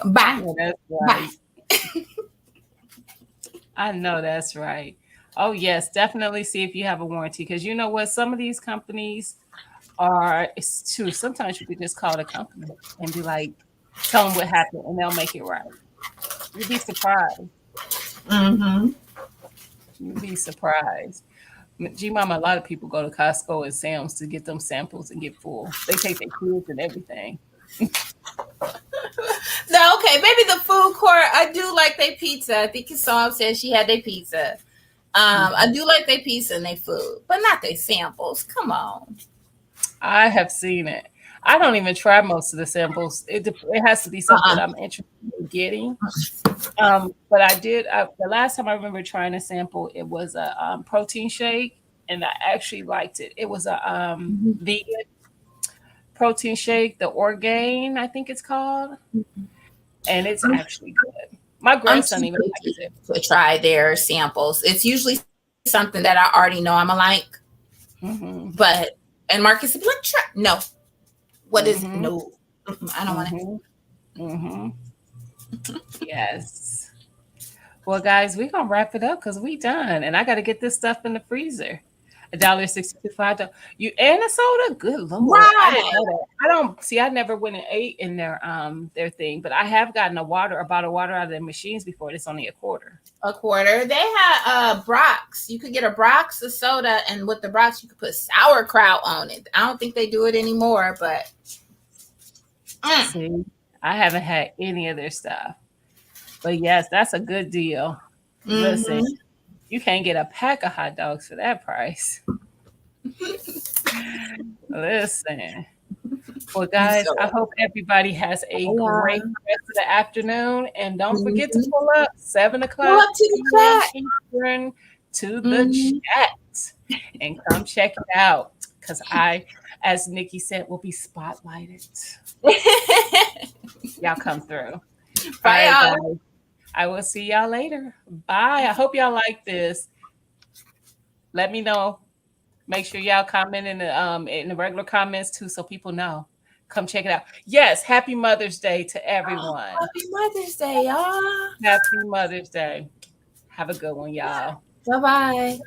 Bye. Yeah, that's right. I know that's right. Oh yes, definitely see if you have a warranty because you know what, some of these companies are. It's true. Sometimes you could just call the company and be like, tell them what happened, and they'll make it right. You'd be surprised. Mm-hmm. You'd be surprised. G Mama, a lot of people go to Costco and Sam's to get them samples and get full. They take their kids and everything. No, okay, maybe the food court. I do like their pizza. I think Sam said she had their pizza. I do like their pizza and their food, but not their samples. Come on. I have seen it. I don't even try most of the samples. It has to be something I'm interested in getting. But I did. The last time I remember trying a sample, it was a protein shake, and I actually liked it. It was a vegan protein shake, the Orgain, I think it's called, and it's actually good. My grandson even likes it. To try their samples. It's usually something that I already know I'm like. Mm-hmm. But and Marcus would be like, try. No. What is Mhm. no? I don't want it. Mm-hmm. Yes. Well, guys, we're gonna wrap it up because we done, and I got to get this stuff in the freezer. $1.65. You and a soda? Good Lord. I didn't know that. I don't see. I never went and ate in their thing, but I have gotten a bottle of water out of their machines before. It's only a quarter. A quarter. They had Brock's. You could get a Brock's, a soda, and with the Brock's, you could put sauerkraut on it. I don't think they do it anymore, but See, I haven't had any of their stuff. But yes, that's a good deal. Listen, you can't get a pack of hot dogs for that price. Listen. Well, guys, I hope everybody has a great rest of the afternoon. And don't forget to pull up 7 o'clock Eastern to the chat and come check it out. Because as Nikki said, will be spotlighted. Y'all come through. Bye, all right, guys. I will see y'all later. Bye. I hope y'all like this. Let me know. Make sure y'all comment in the regular comments too, so people know. Come check it out. Yes, happy Mother's Day to everyone. Happy Mother's Day, y'all. Happy Mother's Day. Have a good one, y'all. Bye-bye.